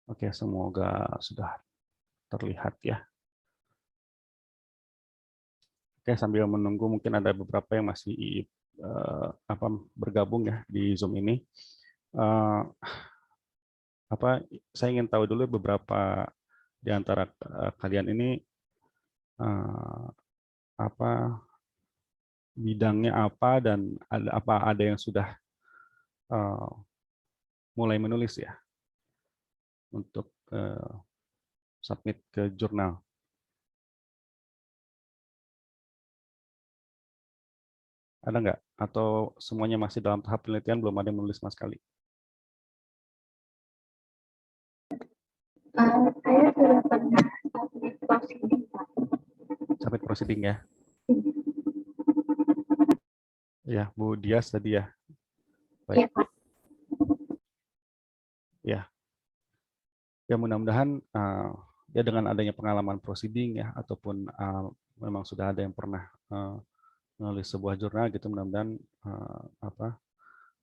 Oke, semoga sudah terlihat ya. Oke, sambil menunggu mungkin ada beberapa yang masih bergabung ya di Zoom ini. Eh, saya ingin tahu dulu beberapa di antara kalian ini eh, apa bidangnya apa dan ada yang sudah eh, mulai menulis ya untuk submit ke jurnal. Ada nggak? Atau semuanya masih dalam tahap penelitian, belum ada yang menulis sama sekali? Saya sudah pernah submit proceeding, Pak. Submit proceeding ya. Ya, Bu Dias tadi ya. Baik. Iya, Pak. Ya, ya mudah-mudahan ya dengan adanya pengalaman proceeding ya ataupun memang sudah ada yang pernah menulis sebuah jurnal gitu, mudah-mudahan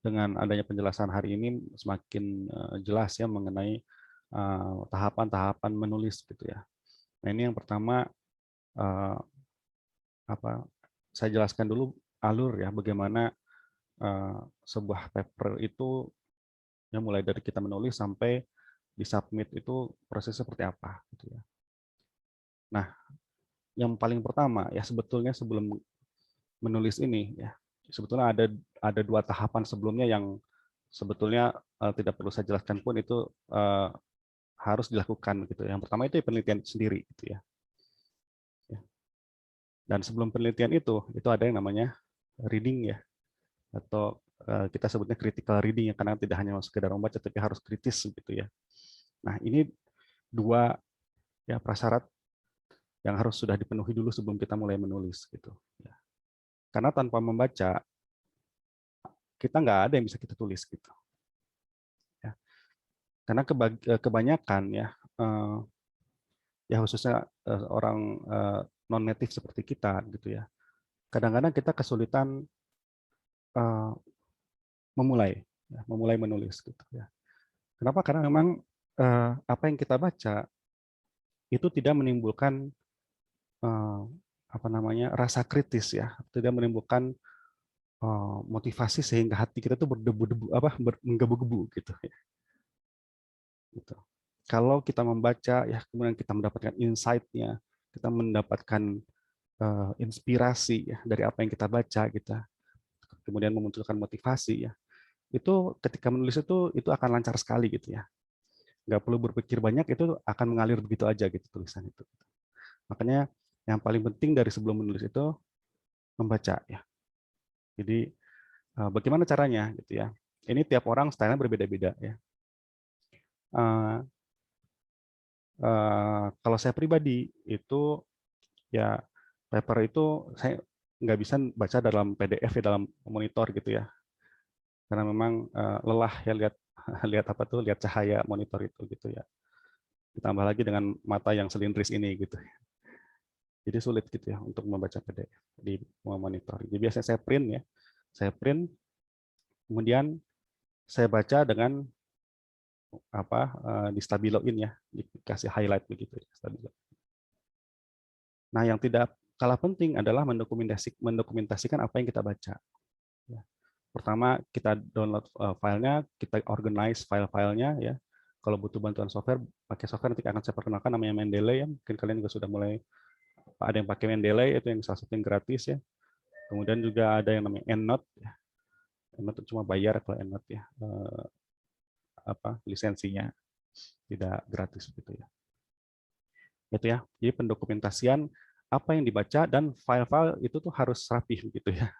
dengan adanya penjelasan hari ini semakin jelas ya mengenai tahapan-tahapan menulis gitu ya. Nah, ini yang pertama saya jelaskan dulu alur ya bagaimana sebuah paper itu ya mulai dari kita menulis sampai disubmit itu prosesnya seperti apa gitu ya. Nah, yang paling pertama ya sebetulnya sebelum menulis ini ya sebetulnya ada dua tahapan sebelumnya yang sebetulnya tidak perlu saya jelaskan pun itu harus dilakukan gitu. Yang pertama itu penelitian sendiri gitu ya. Dan sebelum penelitian itu ada yang namanya reading ya, atau kita sebutnya critical reading ya, karena tidak hanya sekedar membaca tapi harus kritis gitu ya. Nah, ini dua ya prasyarat yang harus sudah dipenuhi dulu sebelum kita mulai menulis gitu ya. Karena tanpa membaca kita nggak ada yang bisa kita tulis gitu ya. Karena kebanyakan ya ya khususnya orang non native seperti kita gitu ya. Kadang-kadang kita kesulitan memulai menulis gitu ya. Kenapa? Karena memang apa yang kita baca itu tidak menimbulkan eh, rasa kritis ya, tidak menimbulkan motivasi sehingga hati kita tuh berdebu-debu menggebu-gebu gitu ya. Gitu. Kalau kita membaca ya kemudian kita mendapatkan insight-nya, kita mendapatkan inspirasi ya dari apa yang kita baca kita kemudian memunculkan motivasi ya. Itu ketika menulis itu akan lancar sekali gitu ya. Nggak perlu berpikir banyak, itu akan mengalir begitu aja gitu tulisan itu. Makanya yang paling penting dari sebelum menulis itu membaca ya. Jadi bagaimana caranya gitu ya. Ini tiap orang stylenya berbeda-beda ya. Kalau saya pribadi itu ya paper itu saya nggak bisa baca dalam PDF ya, dalam monitor gitu ya. Karena memang lelah ya lihat lihat cahaya monitor itu gitu ya. Ditambah lagi dengan mata yang selindris ini gitu. Jadi sulit gitu ya untuk membaca PDF di monitor. Jadi biasanya saya print ya. Saya print, kemudian saya baca dengan di stabiloin ya, dikasih highlight begitu ya, stabilo. Nah, yang tidak kalah penting adalah mendokumentasikan apa yang kita baca. Ya. Pertama, kita download filenya, kita organize file-filenya ya. Kalau butuh bantuan software, pakai software nanti akan saya perkenalkan namanya Mendeley ya. Mungkin kalian juga sudah mulai ada yang pakai Mendeley, itu yang salah satu yang gratis ya. Kemudian juga ada yang namanya EndNote ya. EndNote cuma bayar kalau EndNote ya. Lisensinya tidak gratis gitu ya. Itu ya. Jadi pendokumentasian apa yang dibaca dan file-file itu tuh harus rapih gitu ya.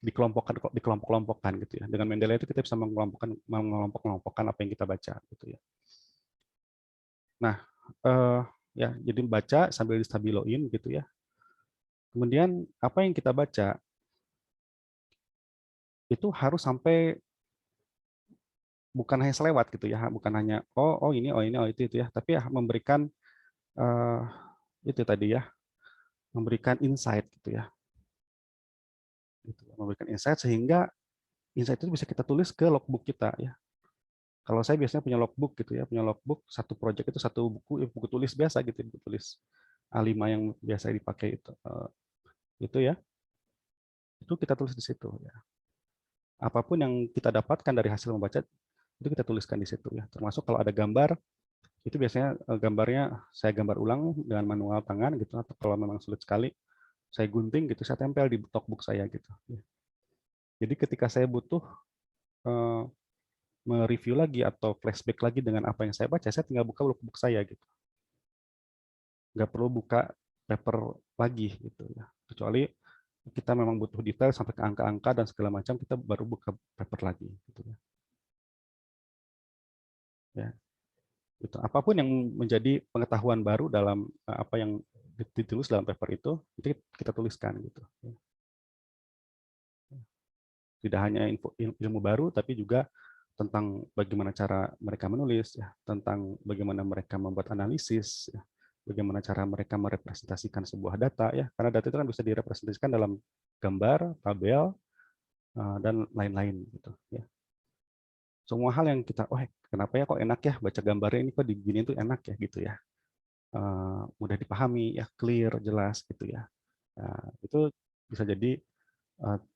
Dikelompok-kelompokkan gitu ya. Dengan Mendeley itu kita bisa mengelompok-kelompokkan apa yang kita baca gitu ya. Nah, ya jadi baca sambil distabiloin gitu ya. Kemudian apa yang kita baca itu harus sampai bukan hanya selewat gitu ya, bukan hanya oh ini itu ya, tapi ya memberikan uh, itu tadi ya, memberikan insight gitu ya. Gitu, memberikan insight sehingga insight itu bisa kita tulis ke logbook kita ya. Kalau saya biasanya punya logbook gitu ya, punya logbook satu project itu satu buku tulis biasa gitu, buku tulis A5 yang biasa dipakai itu ya, itu kita tulis di situ ya. Apapun yang kita dapatkan dari hasil membaca itu kita tuliskan di situ ya. Termasuk kalau ada gambar, itu biasanya gambarnya saya gambar ulang dengan manual tangan gitu, atau kalau memang sulit sekali saya gunting gitu, saya tempel di logbook saya gitu. Ya. Jadi ketika saya butuh eh, mereview lagi atau flashback lagi dengan apa yang saya baca, saya tinggal buka logbook saya gitu. Nggak perlu buka paper lagi gitu ya. Kecuali kita memang butuh detail sampai ke angka-angka dan segala macam, kita baru buka paper lagi gitu ya. Ya, gitu. Apapun yang menjadi pengetahuan baru dalam apa yang ditulis dalam paper itu kita tuliskan gitu. Tidak hanya ilmu baru, tapi juga tentang bagaimana cara mereka menulis, ya, tentang bagaimana mereka membuat analisis, ya, bagaimana cara mereka merepresentasikan sebuah data, ya, karena data itu kan bisa direpresentasikan dalam gambar, tabel, dan lain-lain, gitu. Ya. Semua hal yang kita, oh kenapa ya kok enak ya baca gambarnya ini kok digini itu enak ya gitu ya, mudah dipahami, ya, clear, jelas gitu ya. Nah, itu bisa jadi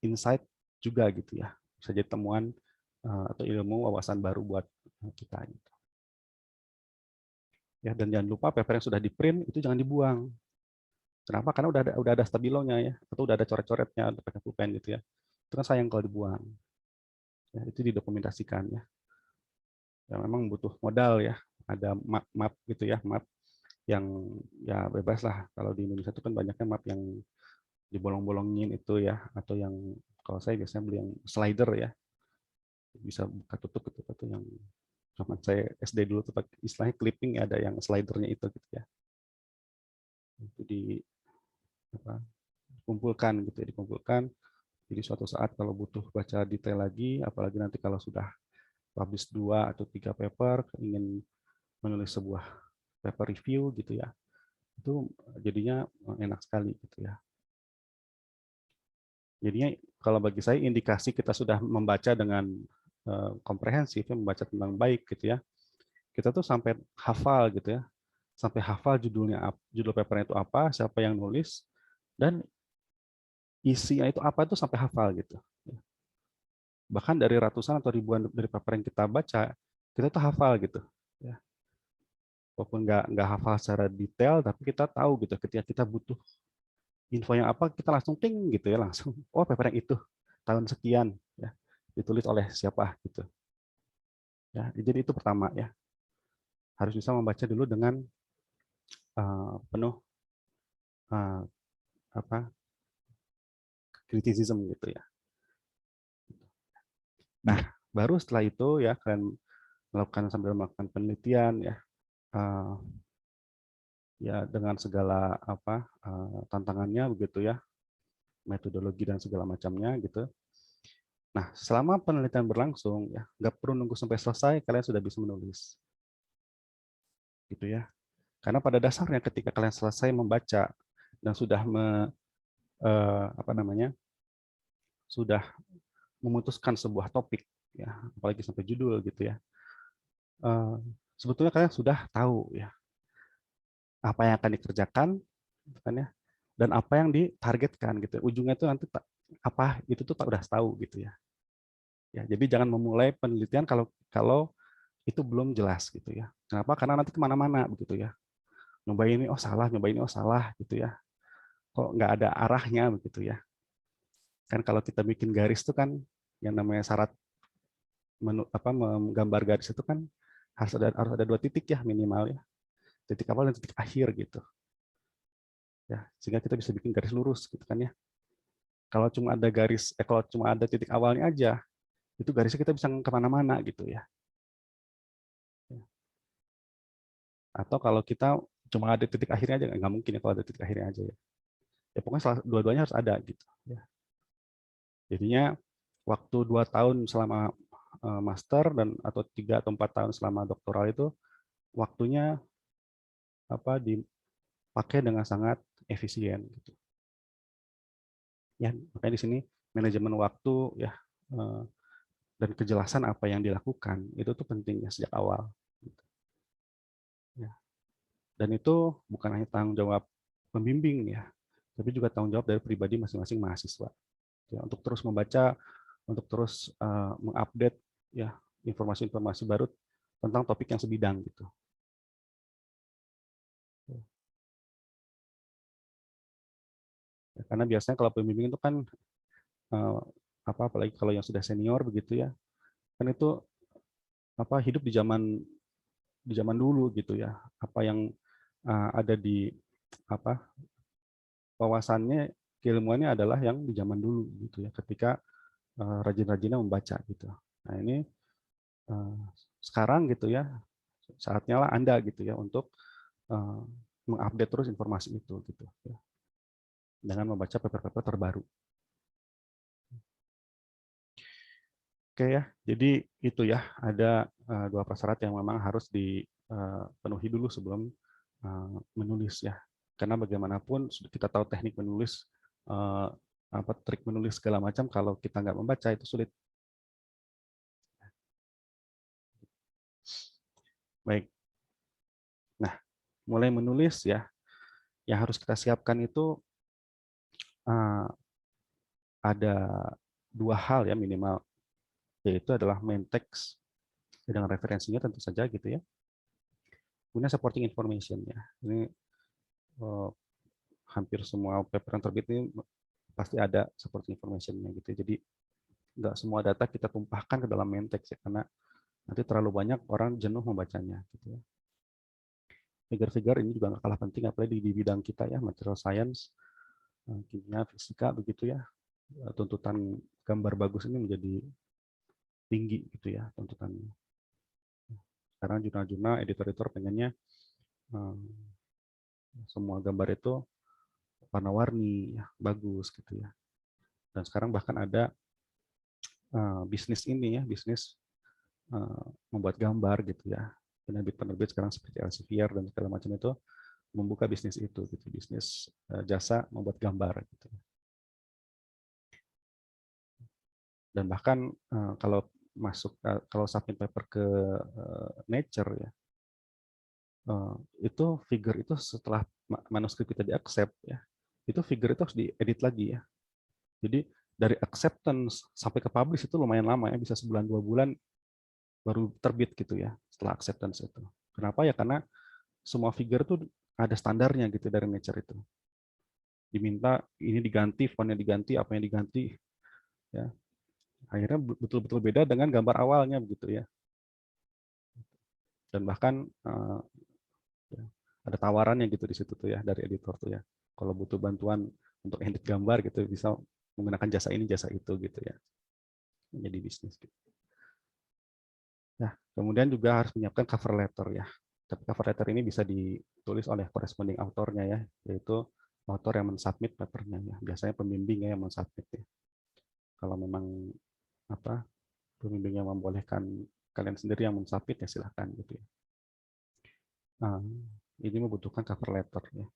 insight juga gitu ya, bisa jadi temuan atau ilmu wawasan baru buat kita gitu. Ya, dan jangan lupa paper yang sudah di print itu jangan dibuang. Kenapa? Karena udah ada stabilonya ya, atau udah ada coret-coretnya pakai pulpen gitu ya. Itu kan sayang kalau dibuang. Ya, itu didokumentasikan ya. Ya memang butuh modal ya. Ada map gitu ya, map yang ya bebas lah. Kalau di Indonesia itu kan banyaknya map yang dibolong-bolongin itu ya, atau yang kalau saya biasanya beli yang slider ya, bisa buka tutup gitu, atau yang zaman saya SD dulu tuh istilahnya clipping ya, ada yang slidernya itu gitu ya. Itu dikumpulkan gitu ya, dikumpulkan. Jadi suatu saat kalau butuh baca detail lagi, apalagi nanti kalau sudah publish 2 atau 3 paper, ingin menulis sebuah paper review gitu ya, itu jadinya enak sekali gitu ya. Jadinya kalau bagi saya indikasi kita sudah membaca dengan komprehensif, membaca tentang baik gitu ya. Kita tuh sampai hafal gitu ya, sampai hafal judul papernya itu apa, siapa yang nulis, dan isinya itu apa itu sampai hafal gitu. Bahkan dari ratusan atau ribuan dari paper yang kita baca, kita tuh hafal gitu. Ya. Walaupun nggak hafal secara detail, tapi kita tahu gitu. Ketika kita butuh info yang apa, kita langsung ting gitu ya, langsung. Oh, paper yang itu tahun sekian, ya, ditulis oleh siapa gitu. Ya, jadi itu pertama ya. Harus bisa membaca dulu dengan penuh uh, apa criticism gitu ya. Nah, baru setelah itu ya kalian sambil melakukan penelitian ya, ya dengan segala apa tantangannya begitu ya, metodologi dan segala macamnya gitu. Nah, selama penelitian berlangsung ya nggak perlu nunggu sampai selesai, kalian sudah bisa menulis gitu ya. Karena pada dasarnya ketika kalian selesai membaca dan sudah apa namanya, sudah memutuskan sebuah topik ya, apalagi sampai judul gitu ya, sebetulnya kalian sudah tahu ya apa yang akan dikerjakan kan ya, dan apa yang ditargetkan gitu. Ujungnya itu nanti apa itu tuh udah tahu gitu ya. Ya, jadi jangan memulai penelitian kalau kalau itu belum jelas gitu ya. Kenapa? Karena nanti kemana-mana begitu ya. Nyobain ini oh salah, nyobain ini oh salah gitu ya. Kok nggak ada arahnya begitu ya. Kan kalau kita bikin garis itu kan yang namanya syarat menggambar garis itu kan harus ada 2 titik ya minimal ya. Titik awal dan titik akhir gitu. Ya, sehingga kita bisa bikin garis lurus gitu kan ya. Kalau cuma ada titik awalnya aja, itu garisnya kita bisa kemana-mana gitu ya. Atau kalau kita cuma ada titik akhirnya aja, nggak mungkin ya kalau ada titik akhirnya aja ya. Ya pokoknya dua-duanya harus ada gitu. Ya. Jadinya waktu 2 tahun selama master dan atau 3 atau 4 tahun selama doktoral itu waktunya dipakai dengan sangat efisien. Gitu. Ya makanya di sini manajemen waktu ya dan kejelasan apa yang dilakukan itu tuh pentingnya sejak awal. Gitu. Ya. Dan itu bukan hanya tanggung jawab pembimbing ya, tapi juga tanggung jawab dari pribadi masing-masing mahasiswa. Ya, untuk terus membaca, untuk terus mengupdate ya informasi-informasi baru tentang topik yang sebidang gitu. Ya, karena biasanya kalau pembimbing itu kan apalagi kalau yang sudah senior begitu ya, kan itu hidup di zaman dulu gitu ya, apa yang ada di wawasannya, keilmuannya adalah yang di zaman dulu gitu ya, ketika rajin-rajinnya membaca gitu. Nah ini sekarang gitu ya, saatnya lah Anda gitu ya untuk mengupdate terus informasi itu gitu ya, dengan membaca paper-paper terbaru. Oke ya, jadi itu ya, ada 2 prasyarat yang memang harus dipenuhi dulu sebelum menulis ya. Karena bagaimanapun kita tahu teknik menulis, trik menulis segala macam, kalau kita nggak membaca itu sulit. Baik. Nah, mulai menulis ya, yang harus kita siapkan itu ada 2 hal ya minimal, yaitu adalah main text dengan referensinya tentu saja gitu ya. Kemudian supporting information ya. Ini hampir semua paper yang terbit ini pasti ada supporting information-nya gitu. Jadi nggak semua data kita tumpahkan ke dalam main text ya, karena nanti terlalu banyak orang jenuh membacanya gitu ya. Figure-figure ini juga nggak kalah penting, apalagi di bidang kita ya, material science, kimia, fisika begitu ya. Tuntutan gambar bagus ini menjadi tinggi gitu ya tuntutannya. Karena jurnal-jurnal, editor-editor pengennya semua gambar itu warna-warni, ya, bagus gitu ya. Dan sekarang bahkan ada bisnis ini ya, bisnis membuat gambar gitu ya. Penerbit-penerbit sekarang seperti Elsevier dan segala macam itu membuka bisnis itu gitu, bisnis jasa membuat gambar gitu. Dan bahkan kalau kalau submit paper ke Nature ya, itu figure itu setelah manuskrip kita di-accept ya, itu figure itu harus diedit lagi ya. Jadi dari acceptance sampai ke publish itu lumayan lama ya, bisa sebulan 2 bulan baru terbit gitu ya setelah acceptance itu. Kenapa ya? Karena semua figure itu ada standarnya gitu dari Nature itu. Diminta ini diganti, fontnya diganti, apa yang diganti ya. Akhirnya betul-betul beda dengan gambar awalnya begitu ya. Dan bahkan ada tawarannya gitu di situ tuh ya dari editor tuh ya. Kalau butuh bantuan untuk edit gambar gitu bisa menggunakan jasa ini jasa itu gitu ya. Menjadi bisnis gitu. Nah, kemudian juga harus menyiapkan cover letter ya. Tapi cover letter ini bisa ditulis oleh corresponding autornya ya, yaitu autor yang mensubmit papernya ya. Biasanya pembimbing ya yang mensubmit ya. Kalau memang pembimbingnya membolehkan kalian sendiri yang mensubmit ya silahkan gitu ya. Nah, ini membutuhkan cover letter ya,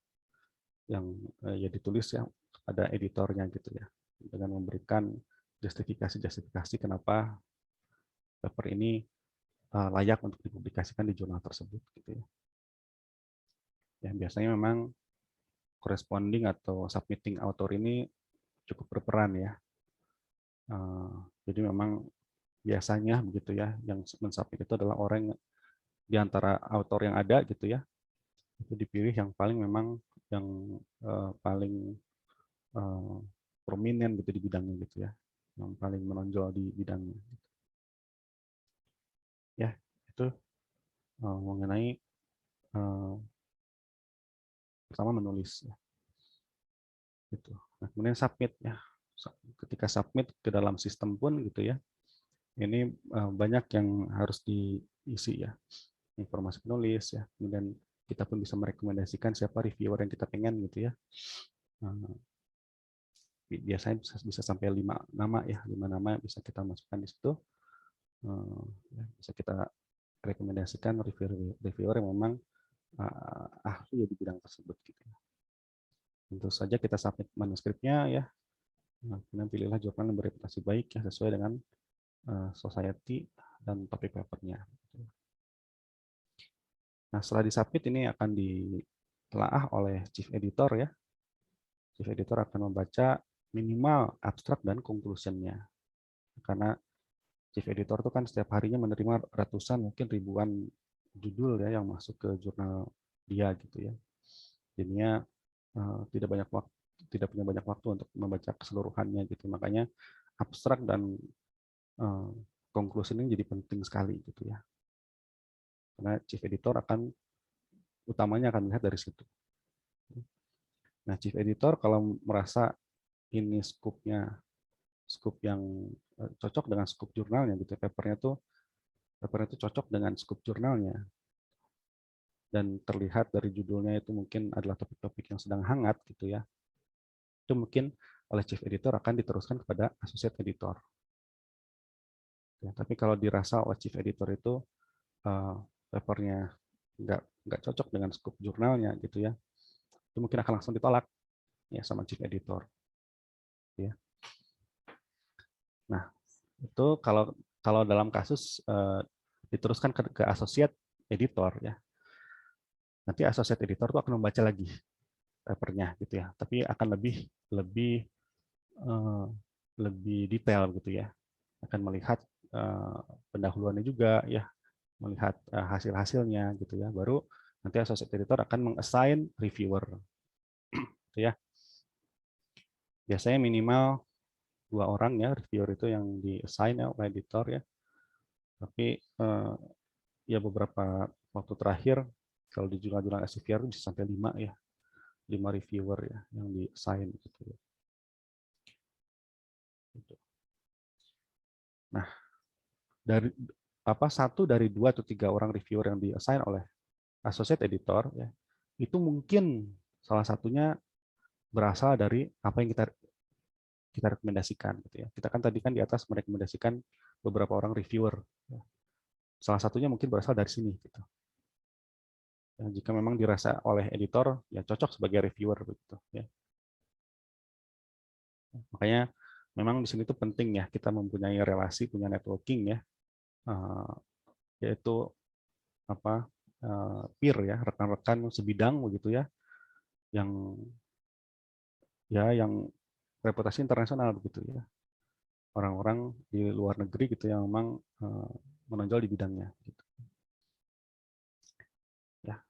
yang ya ditulis ya pada editornya gitu ya, dengan memberikan justifikasi kenapa paper ini layak untuk dipublikasikan di jurnal tersebut gitu ya. Ya biasanya memang corresponding atau submitting author ini cukup berperan ya. Jadi memang biasanya begitu ya, yang mensubmit itu adalah orang di antara author yang ada gitu ya, itu dipilih yang paling memang yang paling prominent gitu di bidangnya gitu ya, yang paling menonjol di bidangnya. Ya itu mengenai pertama menulis ya. Gitu. Nah, kemudian submit ya. Ketika submit ke dalam sistem pun gitu ya, ini banyak yang harus diisi ya, informasi penulis ya, kemudian kita pun bisa merekomendasikan siapa reviewer yang kita pengen gitu ya. Biasanya bisa sampai 5 nama ya, 5 nama bisa kita masukkan di situ. Bisa kita rekomendasikan reviewer yang memang ahli di bidang tersebut gitu. Tentu saja kita submit manuskripnya ya. Kemudian pilihlah jurnal yang bereputasi baik ya, sesuai dengan society, dan topik papernya. Nah, setelah disubmit ini akan ditelaah oleh chief editor ya. Chief editor akan membaca minimal abstrak dan conclusion-nya. Karena chief editor itu kan setiap harinya menerima ratusan mungkin ribuan judul ya yang masuk ke jurnal dia gitu ya. Jadinya tidak punya banyak waktu untuk membaca keseluruhannya gitu. Makanya abstrak dan conclusion ini jadi penting sekali gitu ya. Karena chief editor utamanya akan melihat dari situ. Nah, chief editor kalau merasa ini scoop yang cocok dengan scoop jurnalnya gitu, papernya itu cocok dengan scoop jurnalnya, dan terlihat dari judulnya itu mungkin adalah topik-topik yang sedang hangat gitu ya, itu mungkin oleh chief editor akan diteruskan kepada associate editor. Ya, tapi kalau dirasa oleh chief editor itu papernya nggak cocok dengan scoop jurnalnya gitu ya, itu mungkin akan langsung ditolak ya sama chief editor. Ya. Nah, itu kalau dalam kasus diteruskan ke associate editor ya. Nanti associate editor itu akan membaca lagi papernya gitu ya, tapi akan lebih eh, lebih detail gitu ya. Akan melihat pendahuluannya juga ya, melihat hasil-hasilnya gitu ya. Baru nanti associate editor akan meng-assign reviewer gitu ya. Biasanya minimal 2 orang ya reviewer itu yang di-assign ya oleh editor ya. Tapi ya beberapa waktu terakhir kalau di jurnal-jurnal SCVR bisa sampai 5 ya. 5 reviewer ya yang di-assign gitu ya. Nah, dari satu dari 2 atau 3 orang reviewer yang di-assign oleh associate editor ya, itu mungkin salah satunya berasal dari apa yang kita rekomendasikan gitu ya. Kita kan tadi kan di atas merekomendasikan beberapa orang reviewer. Ya. Salah satunya mungkin berasal dari sini gitu. Ya, jika memang dirasa oleh editor ya cocok sebagai reviewer begitu ya. Makanya memang di sini itu penting ya kita mempunyai relasi, punya networking ya, yaitu peer ya, rekan-rekan sebidang begitu ya, yang reputasi internasional begitu ya, orang-orang di luar negeri gitu yang memang menonjol di bidangnya. Gitu. Ya,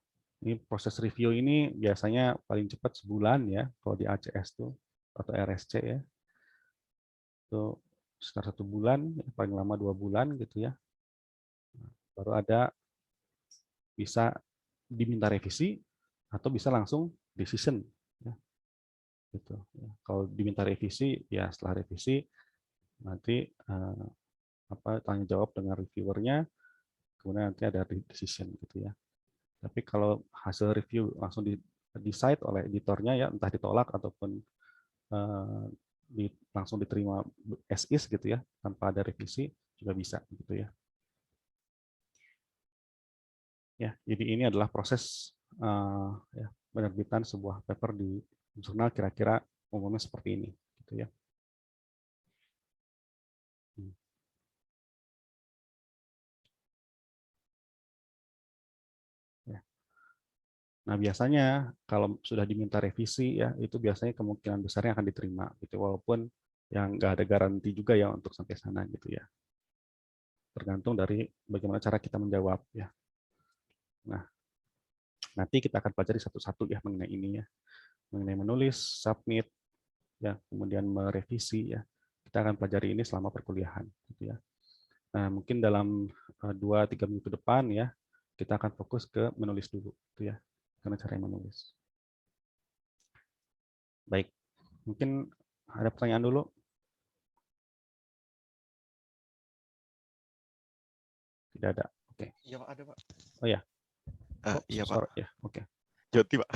ini proses review ini biasanya paling cepat sebulan ya kalau di ACS tuh atau RSC ya, itu sekitar 1 bulan, paling lama 2 bulan gitu ya. Baru ada bisa diminta revisi atau bisa langsung decision. Ya. Gitu. Ya. Kalau diminta revisi, ya setelah revisi nanti tanya jawab dengan reviewernya, kemudian nanti ada decision gitu ya. Tapi kalau hasil review langsung di decide oleh editornya ya, entah ditolak ataupun langsung diterima as is gitu ya, tanpa ada revisi juga bisa gitu ya. Ya, jadi ini adalah proses ya, penerbitan sebuah paper di jurnal kira-kira umumnya seperti ini, gitu ya. Ya. Nah, biasanya kalau sudah diminta revisi ya, itu biasanya kemungkinan besarnya akan diterima, gitu. Walaupun yang nggak ada garansi juga ya untuk sampai sana, gitu ya. Tergantung dari bagaimana cara kita menjawab ya. Nah, nanti kita akan pelajari satu-satu ya mengenai ini ya, mengenai menulis, submit, ya, kemudian merevisi ya. Kita akan pelajari ini selama perkuliahan, gitu ya. Nah, mungkin dalam 2-3 minggu ke depan ya, kita akan fokus ke menulis dulu, gitu ya, karena cara menulis. Baik, mungkin ada pertanyaan dulu. Tidak ada. Oke. Iya Pak, ada Pak. Oh ya. Iya Pak. Ya, oke. Joti Pak.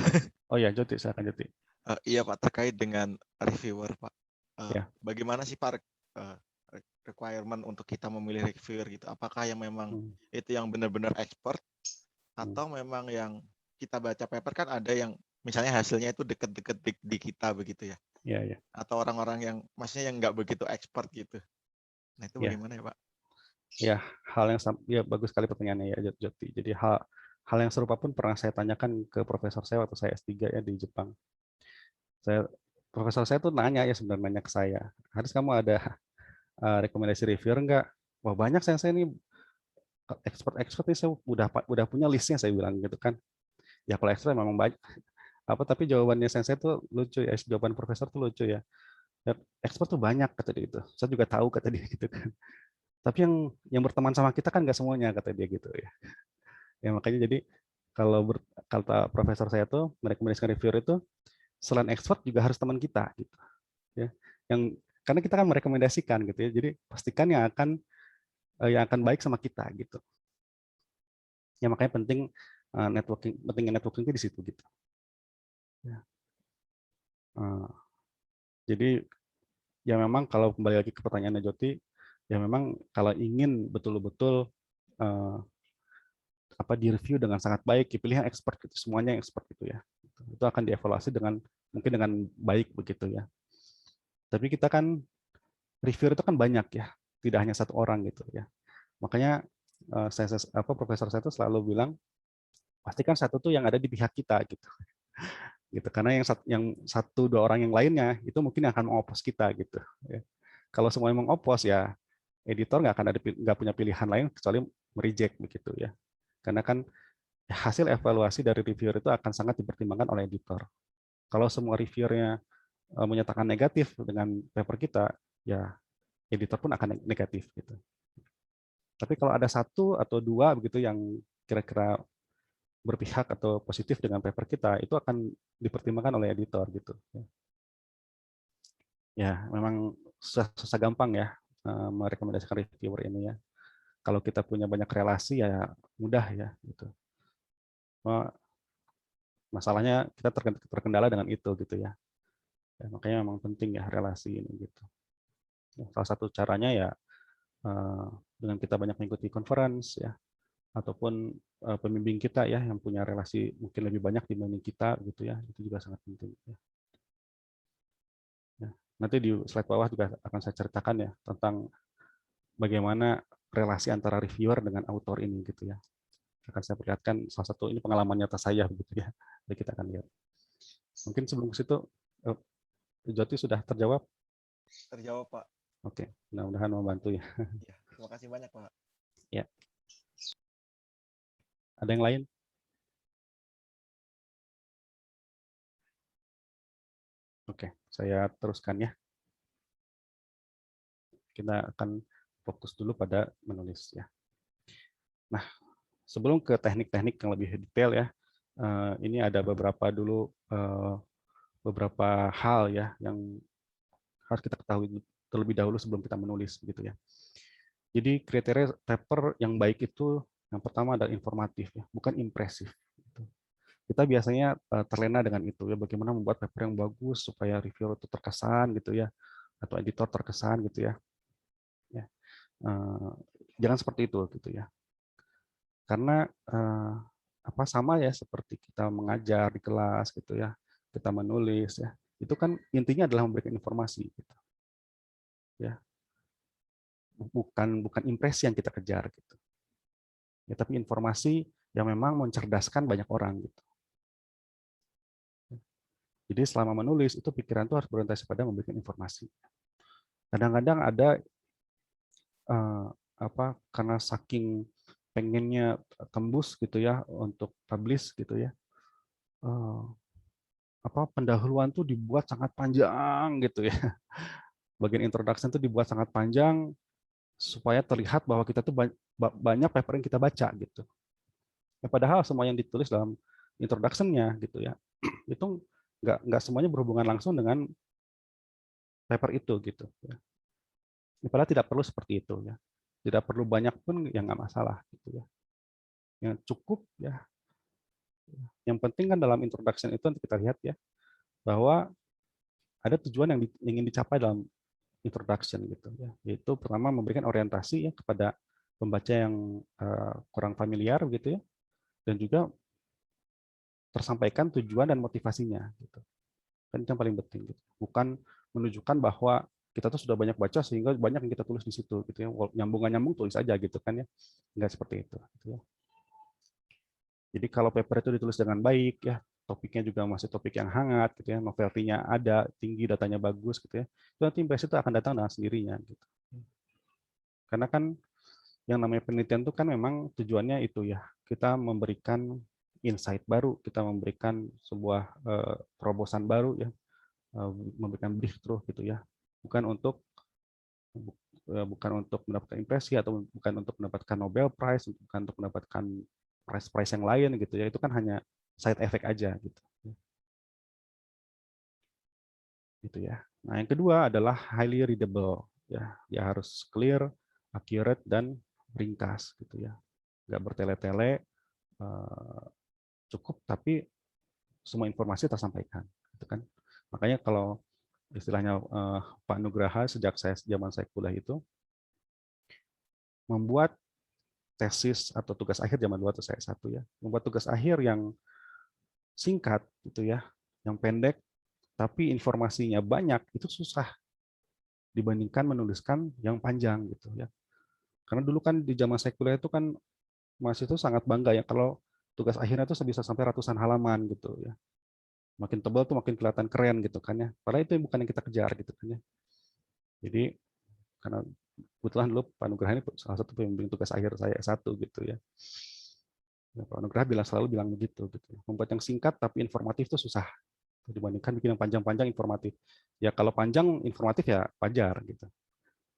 Oh ya, Joti, silakan Joti. Iya Pak, terkait dengan reviewer Pak. Ya. Bagaimana sih Pak requirement untuk kita memilih reviewer gitu? Apakah yang memang itu yang benar-benar expert atau memang yang kita baca paper kan ada yang misalnya hasilnya itu deket-deket di kita begitu ya? Ya, ya. Atau orang-orang yang maksudnya yang nggak begitu expert gitu. Nah itu bagaimana ya Pak? Ya, ya bagus sekali pertanyaannya ya Joti. Jadi hal yang serupa pun pernah saya tanyakan ke profesor saya waktu saya S3 ya di Jepang. Profesor saya tuh nanya ya sebenarnya nanya ke saya, Haris kamu ada rekomendasi reviewer enggak? Wah banyak saya ini expert nih saya udah punya listnya saya bilang gitu kan. Ya kalau expert memang banyak apa tapi jawabannya saya tuh lucu ya, jawaban profesor tuh lucu ya. Ya, expert tuh banyak kata dia itu. Saya juga tahu kata dia gitu kan. Tapi yang berteman sama kita kan nggak semuanya kata dia gitu ya. Ya makanya jadi kata profesor saya tuh merekomendasikan reviewer itu selain expert juga harus teman kita gitu ya. Karena kita kan merekomendasikan gitu ya. Jadi pastikan yang akan baik sama kita gitu. Ya makanya pentingnya networking itu di situ gitu. Ya. Jadi ya memang kalau kembali lagi ke pertanyaannya Joti, ya memang kalau ingin betul-betul direview dengan sangat baik, pilih yang expert gitu, semuanya yang expert gitu ya. Itu akan dievaluasi mungkin dengan baik begitu ya. Tapi kita kan reviewer itu kan banyak ya, tidak hanya satu orang gitu ya. Makanya profesor saya itu selalu bilang pastikan satu tuh yang ada di pihak kita gitu. Gitu karena yang satu dua orang yang lainnya itu mungkin akan mengopos kita gitu ya. Kalau semuanya mengopos ya editor nggak punya pilihan lain kecuali mereject begitu ya. Karena kan hasil evaluasi dari reviewer itu akan sangat dipertimbangkan oleh editor. Kalau semua reviewernya menyatakan negatif dengan paper kita, ya editor pun akan negatif gitu. Tapi kalau ada satu atau dua begitu yang kira-kira berpihak atau positif dengan paper kita, itu akan dipertimbangkan oleh editor gitu. Ya, memang susah gampang ya merekomendasikan reviewer ini ya. Kalau kita punya banyak relasi ya mudah ya gitu. Masalahnya kita terkendala dengan itu gitu ya. Makanya memang penting ya relasi ini gitu. Salah satu caranya ya dengan kita banyak mengikuti conference ya, ataupun pembimbing kita ya yang punya relasi mungkin lebih banyak dibanding kita gitu ya, itu juga sangat penting. Ya. Nanti di slide bawah juga akan saya ceritakan ya tentang bagaimana relasi antara reviewer dengan author ini gitu ya. Akan saya perlihatkan salah satu ini pengalaman nyata saya begitu ya. Jadi kita akan lihat. Mungkin sebelum ke situ Joti sudah terjawab? Terjawab, Pak. Oke, mudah-mudahan membantu ya. Ya, terima kasih banyak, Pak. Ya. Ada yang lain? Oke, saya teruskan ya. Kita akan fokus dulu pada menulis ya. Nah, sebelum ke teknik-teknik yang lebih detail ya, ini ada beberapa hal ya yang harus kita ketahui terlebih dahulu sebelum kita menulis gitu ya. Jadi kriteria paper yang baik itu yang pertama adalah informatif ya, bukan impresif. Kita biasanya terlena dengan itu ya, bagaimana membuat paper yang bagus supaya reviewer itu terkesan gitu ya, atau editor terkesan gitu ya. Jangan seperti itu gitu ya. Karena sama ya seperti kita mengajar di kelas gitu ya, kita menulis ya, itu kan intinya adalah memberikan informasi gitu. Ya. Bukan impresi yang kita kejar gitu. Ya, tapi informasi yang memang mencerdaskan banyak orang gitu. Jadi selama menulis itu pikiran itu harus berorientasi pada memberikan informasi. Kadang-kadang ada karena saking pengennya tembus gitu ya untuk publish gitu ya. Pendahuluan tuh dibuat sangat panjang gitu ya. Bagian introduction tuh dibuat sangat panjang supaya terlihat bahwa kita tuh banyak paper yang kita baca gitu. Ya, padahal semua yang ditulis dalam introduction-nya gitu ya, itu nggak semuanya berhubungan langsung dengan paper itu gitu. Ya. Padahal tidak perlu seperti itu ya. Tidak perlu banyak pun yang nggak masalah gitu ya. Yang cukup ya. Yang penting kan dalam introduction itu nanti kita lihat ya bahwa ada tujuan yang ingin dicapai dalam introduction gitu ya. Yaitu pertama memberikan orientasi ya kepada pembaca yang kurang familiar gitu ya, dan juga tersampaikan tujuan dan motivasinya gitu. Kan itu yang paling penting gitu. Bukan menunjukkan bahwa kita tuh sudah banyak baca sehingga banyak yang kita tulis di situ gitu ya. Nyambung nggak nyambung tulis aja gitu kan ya. Nggak seperti itu gitu ya. Jadi kalau paper itu ditulis dengan baik ya, topiknya juga masih topik yang hangat gitu ya, novelty-nya ada, tinggi, datanya bagus gitu ya. Itu nanti impresi itu akan datang dengan sendirinya gitu. Karena kan yang namanya penelitian itu kan memang tujuannya itu ya, kita memberikan insight baru, kita memberikan sebuah terobosan baru ya, memberikan breakthrough gitu ya. Bukan untuk mendapatkan impresi atau bukan untuk mendapatkan Nobel Prize, bukan untuk mendapatkan prize-prize yang lain gitu ya. Itu kan hanya side effect aja gitu. Gitu ya. Nah, yang kedua adalah highly readable ya. Dia harus clear, accurate dan ringkas gitu ya. Nggak bertele-tele, cukup tapi semua informasi tersampaikan gitu kan. Makanya kalau istilahnya Pak Nugraha sejak zaman saya kuliah itu membuat tesis atau tugas akhir zaman dulu atau saya satu ya, membuat tugas akhir yang singkat gitu ya, yang pendek tapi informasinya banyak itu susah dibandingkan menuliskan yang panjang gitu ya. Karena dulu kan di zaman saya kuliah itu kan masih itu sangat bangga ya kalau tugas akhirnya itu bisa sampai ratusan halaman gitu ya. Makin tebal tuh makin kelihatan keren gitu kan ya. Padahal itu bukan yang kita kejar gitu kan ya. Jadi karena kebetulan dulu Pak Nugraha ini salah satu pembimbing tugas akhir saya S1 gitu ya. Pak Nugraha selalu bilang begitu gitu. Membuat yang singkat tapi informatif itu susah dibandingkan bikin yang panjang-panjang informatif. Ya kalau panjang informatif ya wajar gitu.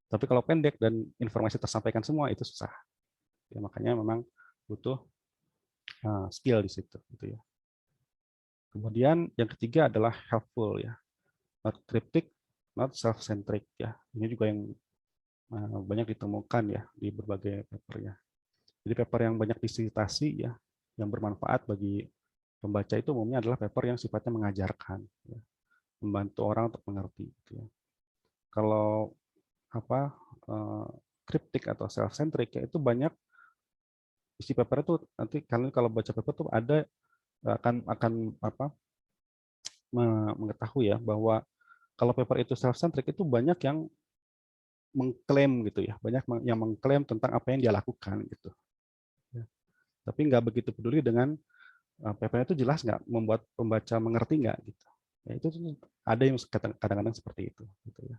Tapi kalau pendek dan informasi tersampaikan semua itu susah. Ya, makanya memang butuh skill di situ gitu ya. Kemudian yang ketiga adalah helpful ya. Not cryptic, not self-centric ya. Ini juga yang banyak ditemukan ya di berbagai paper ya. Jadi paper yang banyak disitasi ya, yang bermanfaat bagi pembaca itu umumnya adalah paper yang sifatnya mengajarkan, ya, membantu orang untuk mengerti. Gitu ya. Kalau apa kriptik atau self-centric ya itu banyak isi paper itu nanti kalian kalau baca paper itu ada akan apa mengetahui ya bahwa kalau paper itu self-centric itu banyak yang mengklaim gitu ya, banyak yang mengklaim tentang apa yang dia lakukan gitu. Ya. Tapi nggak begitu peduli dengan paper itu jelas nggak membuat pembaca mengerti nggak gitu. Ya, itu ada yang kadang-kadang seperti itu. Gitu ya.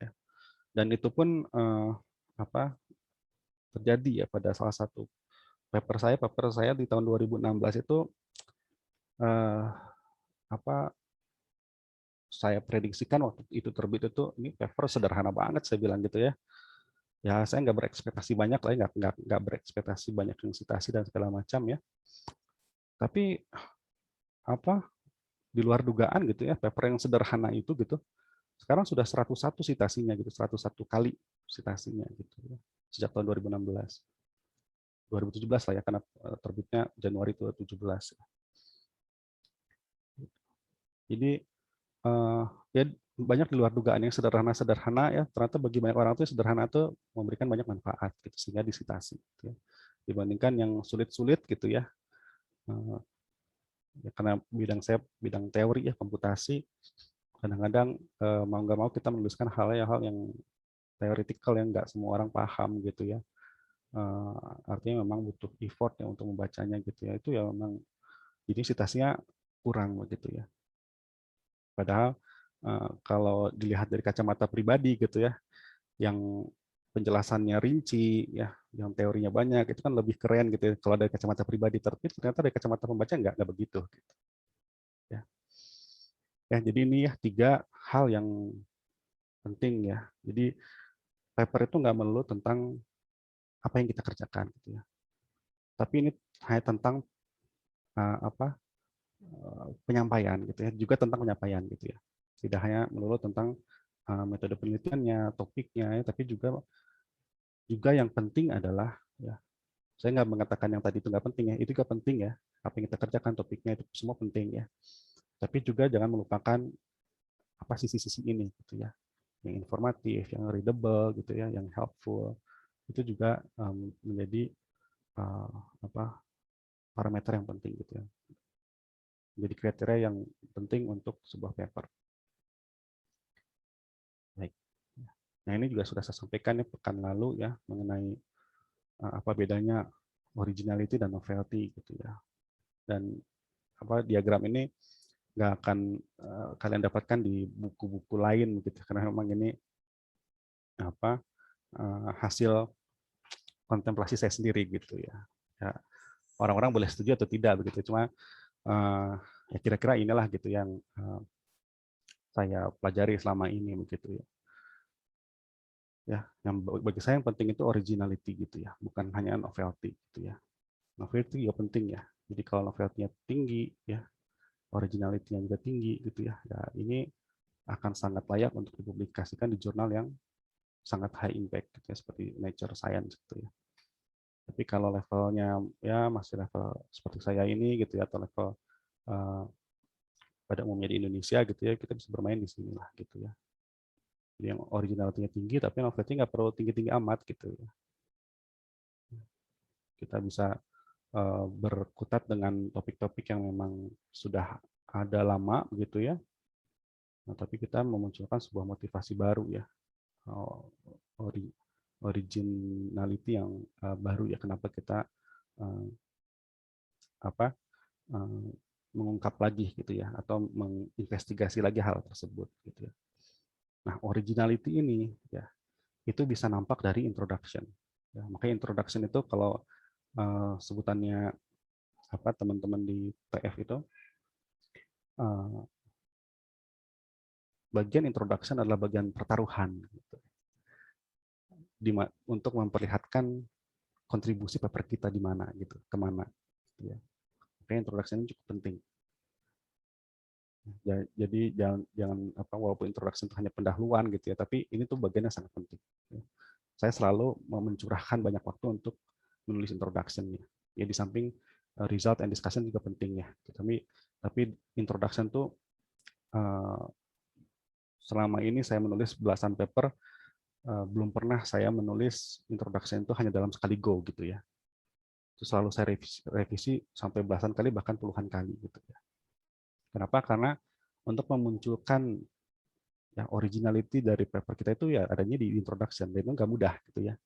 Ya. Dan itu pun apa terjadi ya pada salah satu paper saya di tahun 2016 itu apa saya prediksikan waktu itu terbit itu ini paper sederhana banget saya bilang gitu ya. Ya saya nggak berekspektasi banyak lah, nggak berekspektasi banyak yang citasi dan segala macam ya. Tapi apa di luar dugaan gitu ya, paper yang sederhana itu gitu sekarang sudah 101 citasinya gitu, 101 kali citasinya gitu ya. Sejak tahun 2016. 2017 lah ya karena terbitnya Januari 2017. Jadi ya banyak di luar dugaan yang sederhana-sederhana ya ternyata bagi banyak orang itu sederhana itu memberikan banyak manfaat gitu sehingga disitasi gitu ya. Dibandingkan yang sulit-sulit gitu ya. Ya karena bidang teori ya komputasi kadang-kadang mau nggak mau kita menuliskan hal yang teoretikal yang nggak semua orang paham gitu ya. Artinya memang butuh effort ya untuk membacanya gitu ya. Itu ya memang jadi citasinya kurang begitu ya. Padahal kalau dilihat dari kacamata pribadi gitu ya, yang penjelasannya rinci ya, yang teorinya banyak itu kan lebih keren gitu ya. Kalau dari kacamata pribadi ternyata dari kacamata pembaca nggak begitu. Gitu. Ya. Ya, jadi ini ya 3 hal yang penting ya. Jadi paper itu nggak melulu tentang apa yang kita kerjakan gitu ya. Tapi ini hanya tentang apa penyampaian gitu ya, juga tentang penyampaian gitu ya. Tidak hanya melulu tentang metode penelitiannya, topiknya, ya, tapi juga yang penting adalah ya, saya nggak mengatakan yang tadi itu nggak penting ya, itu juga penting ya. Apa yang kita kerjakan, topiknya itu semua penting ya. Tapi juga jangan melupakan apa sisi-sisi ini gitu ya, yang informatif, yang readable gitu ya, yang helpful itu juga menjadi apa parameter yang penting gitu ya. Jadi kriteria yang penting untuk sebuah paper. Baik. Nah, ini juga sudah saya sampaikan ya pekan lalu ya mengenai apa bedanya originality dan novelty gitu ya. Dan apa diagram ini nggak akan kalian dapatkan di buku-buku lain gitu karena memang ini apa hasil kontemplasi saya sendiri gitu ya. Ya, orang-orang boleh setuju atau tidak begitu, cuma ya kira-kira inilah gitu yang saya pelajari selama ini begitu ya. Ya, yang bagi saya yang penting itu originality gitu ya, bukan hanya novelty gitu ya. Novelty juga penting ya. Jadi kalau novelty-nya tinggi ya, originality-nya juga tinggi gitu ya. Ya ini akan sangat layak untuk dipublikasikan di jurnal yang sangat high impact gitu ya, seperti Nature Science gitu ya. Tapi kalau levelnya ya masih level seperti saya ini gitu ya, atau level pada umumnya di Indonesia gitu ya, kita bisa bermain di sinilah gitu ya. Jadi yang originality-nya tinggi, tapi novelty nggak perlu tinggi-tinggi amat gitu ya. Kita bisa berkutat dengan topik-topik yang memang sudah ada lama begitu ya. Nah, tapi kita memunculkan sebuah motivasi baru ya, originality yang baru ya. Kenapa kita apa mengungkap lagi gitu ya, atau menginvestigasi lagi hal tersebut gitu ya. Nah, originality ini ya itu bisa nampak dari introduction. Ya, makanya introduction itu kalau sebutannya apa teman-teman di TF itu bagian introduction adalah bagian pertaruhan gitu. Untuk memperlihatkan kontribusi paper kita di mana gitu, kemana. Gitu ya. Makanya introduction ini cukup penting. Jadi jangan apa walaupun introduction itu hanya pendahuluan gitu ya, tapi ini tuh bagian yang sangat penting. Saya selalu mencurahkan banyak waktu untuk menulis introduction-nya. Ya di samping result and discussion juga penting ya. Tapi introduction tuh selama ini saya menulis belasan paper, belum pernah saya menulis introduction itu hanya dalam sekali go gitu ya. Itu selalu saya revisi sampai belasan kali bahkan puluhan kali gitu ya. Kenapa? Karena untuk memunculkan ya originality dari paper kita itu ya adanya di introduction, dan itu nggak mudah gitu ya.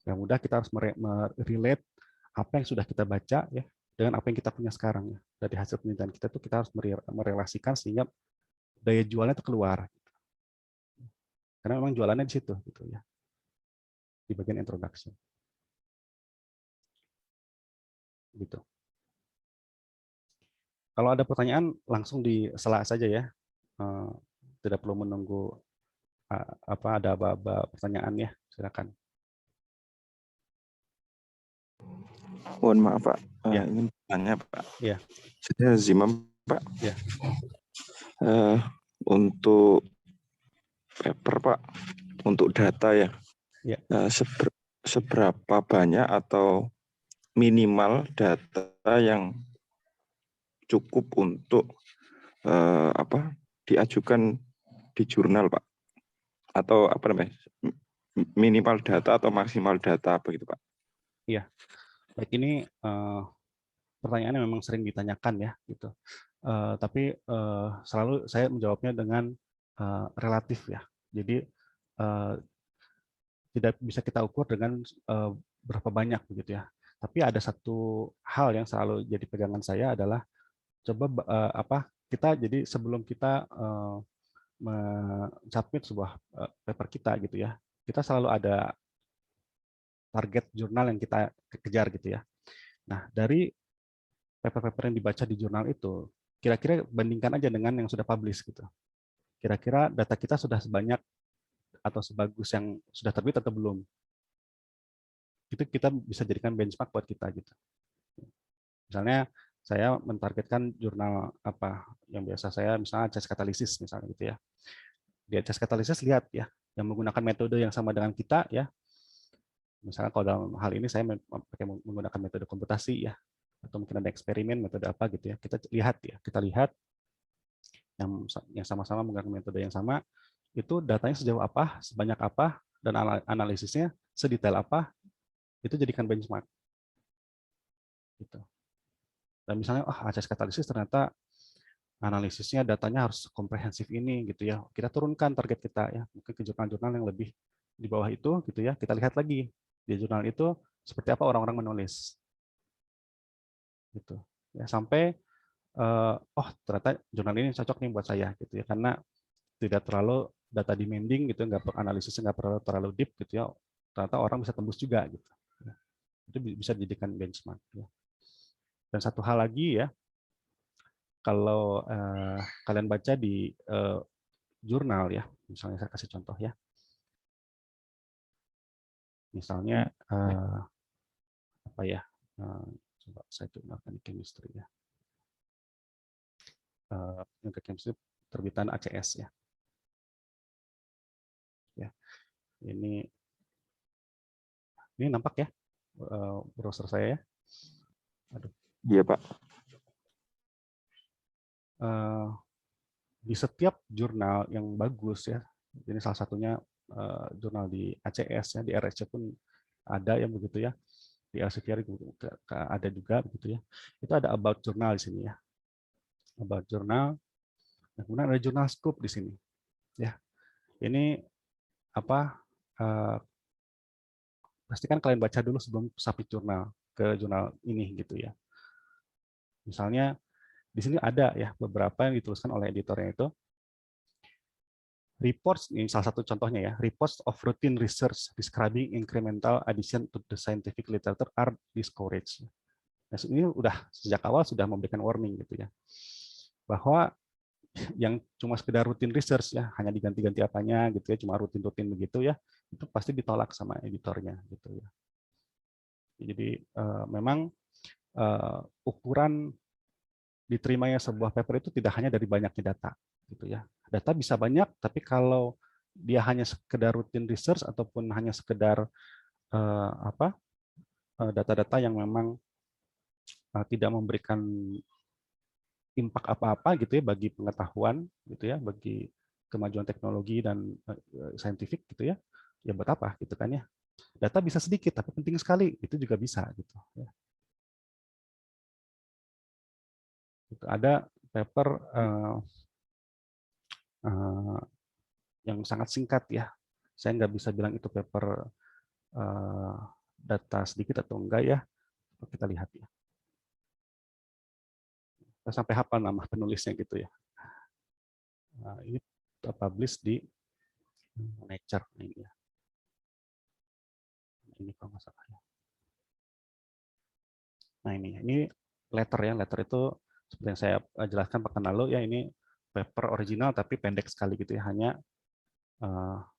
Nggak mudah, kita harus relate apa yang sudah kita baca ya dengan apa yang kita punya sekarang ya. Dari hasil penelitian kita tuh kita harus merelasikan sehingga daya jualnya itu keluar. Karena memang jualannya di situ gitu ya. Di bagian introduction. Gitu. Kalau ada pertanyaan langsung di sela saja ya. Tidak perlu menunggu ada pertanyaan ya. Silakan. Mohon maaf Pak, Ya. ingin bertanya Pak. Ya. Saya Zimam Pak. Ya. Untuk paper Pak, untuk data ya. Ya. Seberapa banyak atau minimal data yang cukup untuk diajukan di jurnal Pak? Atau apa namanya? Minimal data atau maksimal data begitu Pak? Iya. Baik, ini pertanyaannya memang sering ditanyakan ya gitu. Tapi selalu saya menjawabnya dengan relatif ya. Jadi tidak bisa kita ukur dengan berapa banyak begitu ya. Tapi ada satu hal yang selalu jadi pegangan saya adalah coba kita jadi sebelum kita submit sebuah paper kita gitu ya, kita selalu ada target jurnal yang kita kejar gitu ya. Nah, dari paper-paper yang dibaca di jurnal itu, kira-kira bandingkan aja dengan yang sudah publish gitu. Kira-kira data kita sudah sebanyak atau sebagus yang sudah terbit atau belum. Itu kita bisa jadikan benchmark buat kita gitu. Misalnya saya mentargetkan jurnal apa yang biasa saya, misalnya CHAS Catalysis misalnya gitu ya. Di CHAS Catalysis lihat ya, yang menggunakan metode yang sama dengan kita ya. Misalnya kalau dalam hal ini saya menggunakan metode komputasi ya, atau mungkin ada eksperimen metode apa gitu ya. Kita lihat yang sama-sama menggunakan metode yang sama, itu datanya sejauh apa, sebanyak apa, dan analisisnya sedetail apa, itu jadikan benchmark. Gitu. Dan misalnya, CHAS Catalysis ternyata analisisnya datanya harus komprehensif ini gitu ya. Kita turunkan target kita ya, mungkin ke jurnal-jurnal yang lebih di bawah itu gitu ya. Kita lihat lagi di jurnal itu seperti apa orang-orang menulis. Gitu. Ya, sampai oh ternyata jurnal ini cocok nih buat saya gitu ya, karena tidak terlalu data demanding gitu, nggak analisisnya nggak terlalu deep gitu ya. Ternyata orang bisa tembus juga gitu. Ya. Itu bisa dijadikan benchmark. Ya. Dan satu hal lagi ya, kalau kalian baca di jurnal ya, misalnya saya kasih contoh ya, misalnya apa ya, coba saya gunakan di chemistry ya, yang ke chemistry terbitan ACS ya, ya ini nampak ya browser saya ya, aduh, Iya Pak. di setiap jurnal yang bagus ya, ini salah satunya jurnal di ACS ya, di RSC pun ada yang begitu ya, di Elsevier ada juga begitu ya. Itu ada about jurnal di sini ya. About jurnal. Nah, kemudian ada jurnal scoop di sini. Ya. Ini apa? Pastikan kalian baca dulu sebelum submit jurnal ke jurnal ini gitu ya. Misalnya di sini ada ya beberapa yang dituliskan oleh editornya itu. Reports, ini salah satu contohnya ya, reports of routine research describing incremental addition to the scientific literature are discouraged. Nah, ini udah sejak awal sudah memberikan warning gitu ya, bahwa yang cuma sekedar rutin research ya, hanya diganti-ganti apanya gitu ya, cuma rutin-rutin begitu ya, itu pasti ditolak sama editornya gitu ya. Jadi memang ukuran diterimanya sebuah paper itu tidak hanya dari banyaknya data gitu ya. Data bisa banyak, tapi kalau dia hanya sekedar rutin research ataupun hanya sekedar data-data yang memang tidak memberikan impact apa-apa gitu ya bagi pengetahuan gitu ya, bagi kemajuan teknologi dan saintifik gitu ya, ya buat apa gitu kan ya. Data bisa sedikit tapi penting sekali, itu juga bisa gitu ya. Ada paper yang sangat singkat ya, saya nggak bisa bilang itu paper data sedikit atau enggak ya, kita lihat ya. Saya sampai hafal nama penulisnya gitu ya. Nah, ini publish di Nature ini ya. Ini kalau nggak salah ya. Nah ini letter ya, letter itu seperti yang saya jelaskan pekan lalu ya, ini paper original tapi pendek sekali gitu ya, hanya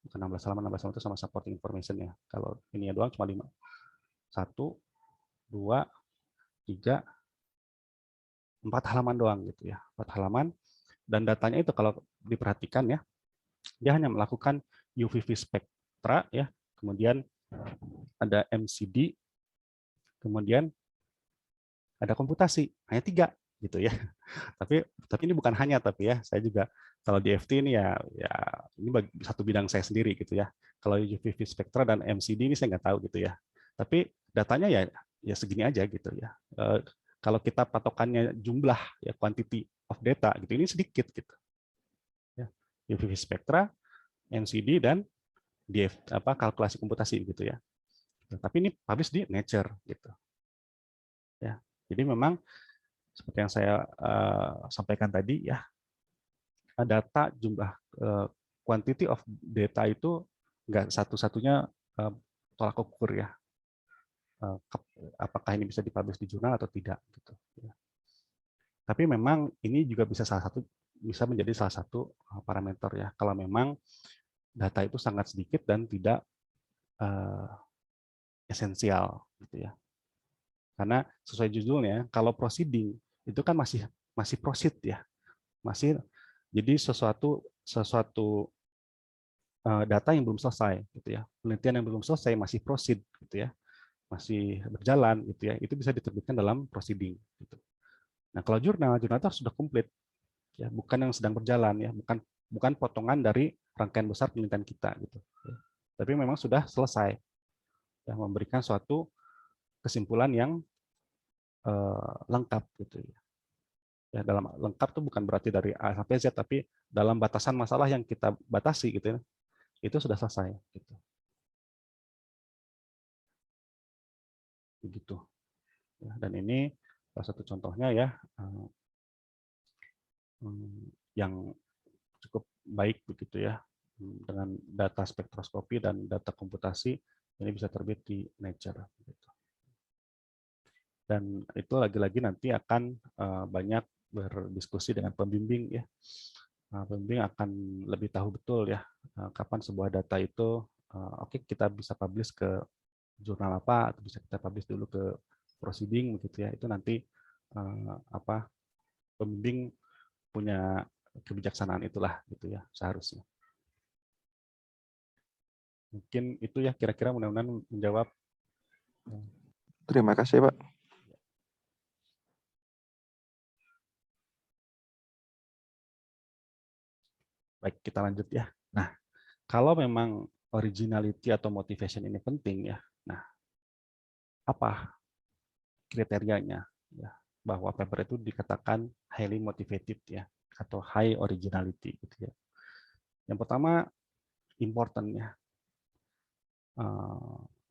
bukan 16 halaman itu sama supporting information ya. Kalau ini ya doang cuma 5. 1, 2, 3, 4 halaman doang gitu ya. 4 halaman, dan datanya itu kalau diperhatikan ya, dia hanya melakukan UV spektra ya, kemudian ada MCD, kemudian ada komputasi, hanya 3 gitu ya. Tapi ini bukan hanya, tapi ya saya juga kalau di FT ini ya ini satu bidang saya sendiri gitu ya. Kalau UV spektra dan MCD ini saya nggak tahu gitu ya. Tapi datanya ya segini aja gitu ya. Kalau kita patokannya jumlah ya, quantity of data gitu, ini sedikit gitu. Ya, UV spektra, MCD dan kalkulasi komputasi gitu ya. Tapi ini publish di Nature gitu. Ya. Jadi memang seperti yang saya sampaikan tadi ya, data jumlah quantity of data itu nggak satu-satunya tolak ukur ya, apakah ini bisa dipublish di jurnal atau tidak gitu. Tapi memang ini juga bisa menjadi salah satu parameter ya, kalau memang data itu sangat sedikit dan tidak esensial gitu ya. Karena sesuai judulnya, kalau proceeding itu kan masih proceed ya, masih jadi sesuatu data yang belum selesai gitu ya, penelitian yang belum selesai masih proceed gitu ya, masih berjalan gitu ya, itu bisa diterbitkan dalam proceeding gitu. Nah kalau jurnal itu sudah komplit ya, bukan yang sedang berjalan ya, bukan potongan dari rangkaian besar penelitian kita gitu ya. Tapi memang sudah selesai ya, memberikan suatu kesimpulan yang lengkap gitu ya. Ya, dalam lengkap tuh bukan berarti dari A sampai Z, tapi dalam batasan masalah yang kita batasi gitu ya, itu sudah selesai gitu. Begitu. Ya, dan ini salah satu contohnya ya, yang cukup baik begitu ya, dengan data spektroskopi dan data komputasi ini bisa terbit di Nature. Gitu. Dan itu lagi-lagi nanti akan banyak berdiskusi dengan pembimbing ya. Pembimbing akan lebih tahu betul ya kapan sebuah data itu oke, kita bisa publish ke jurnal apa, atau bisa kita publish dulu ke proceeding begitu ya. Itu nanti pembimbing punya kebijaksanaan itulah gitu ya seharusnya. Mungkin itu ya kira-kira, mudah-mudahan menjawab. Terima kasih, Pak. Baik, kita lanjut ya. Nah, kalau memang originality atau motivation ini penting ya, nah apa kriterianya ya bahwa paper itu dikatakan highly motivated ya atau high originality gitu ya. Yang pertama important ya.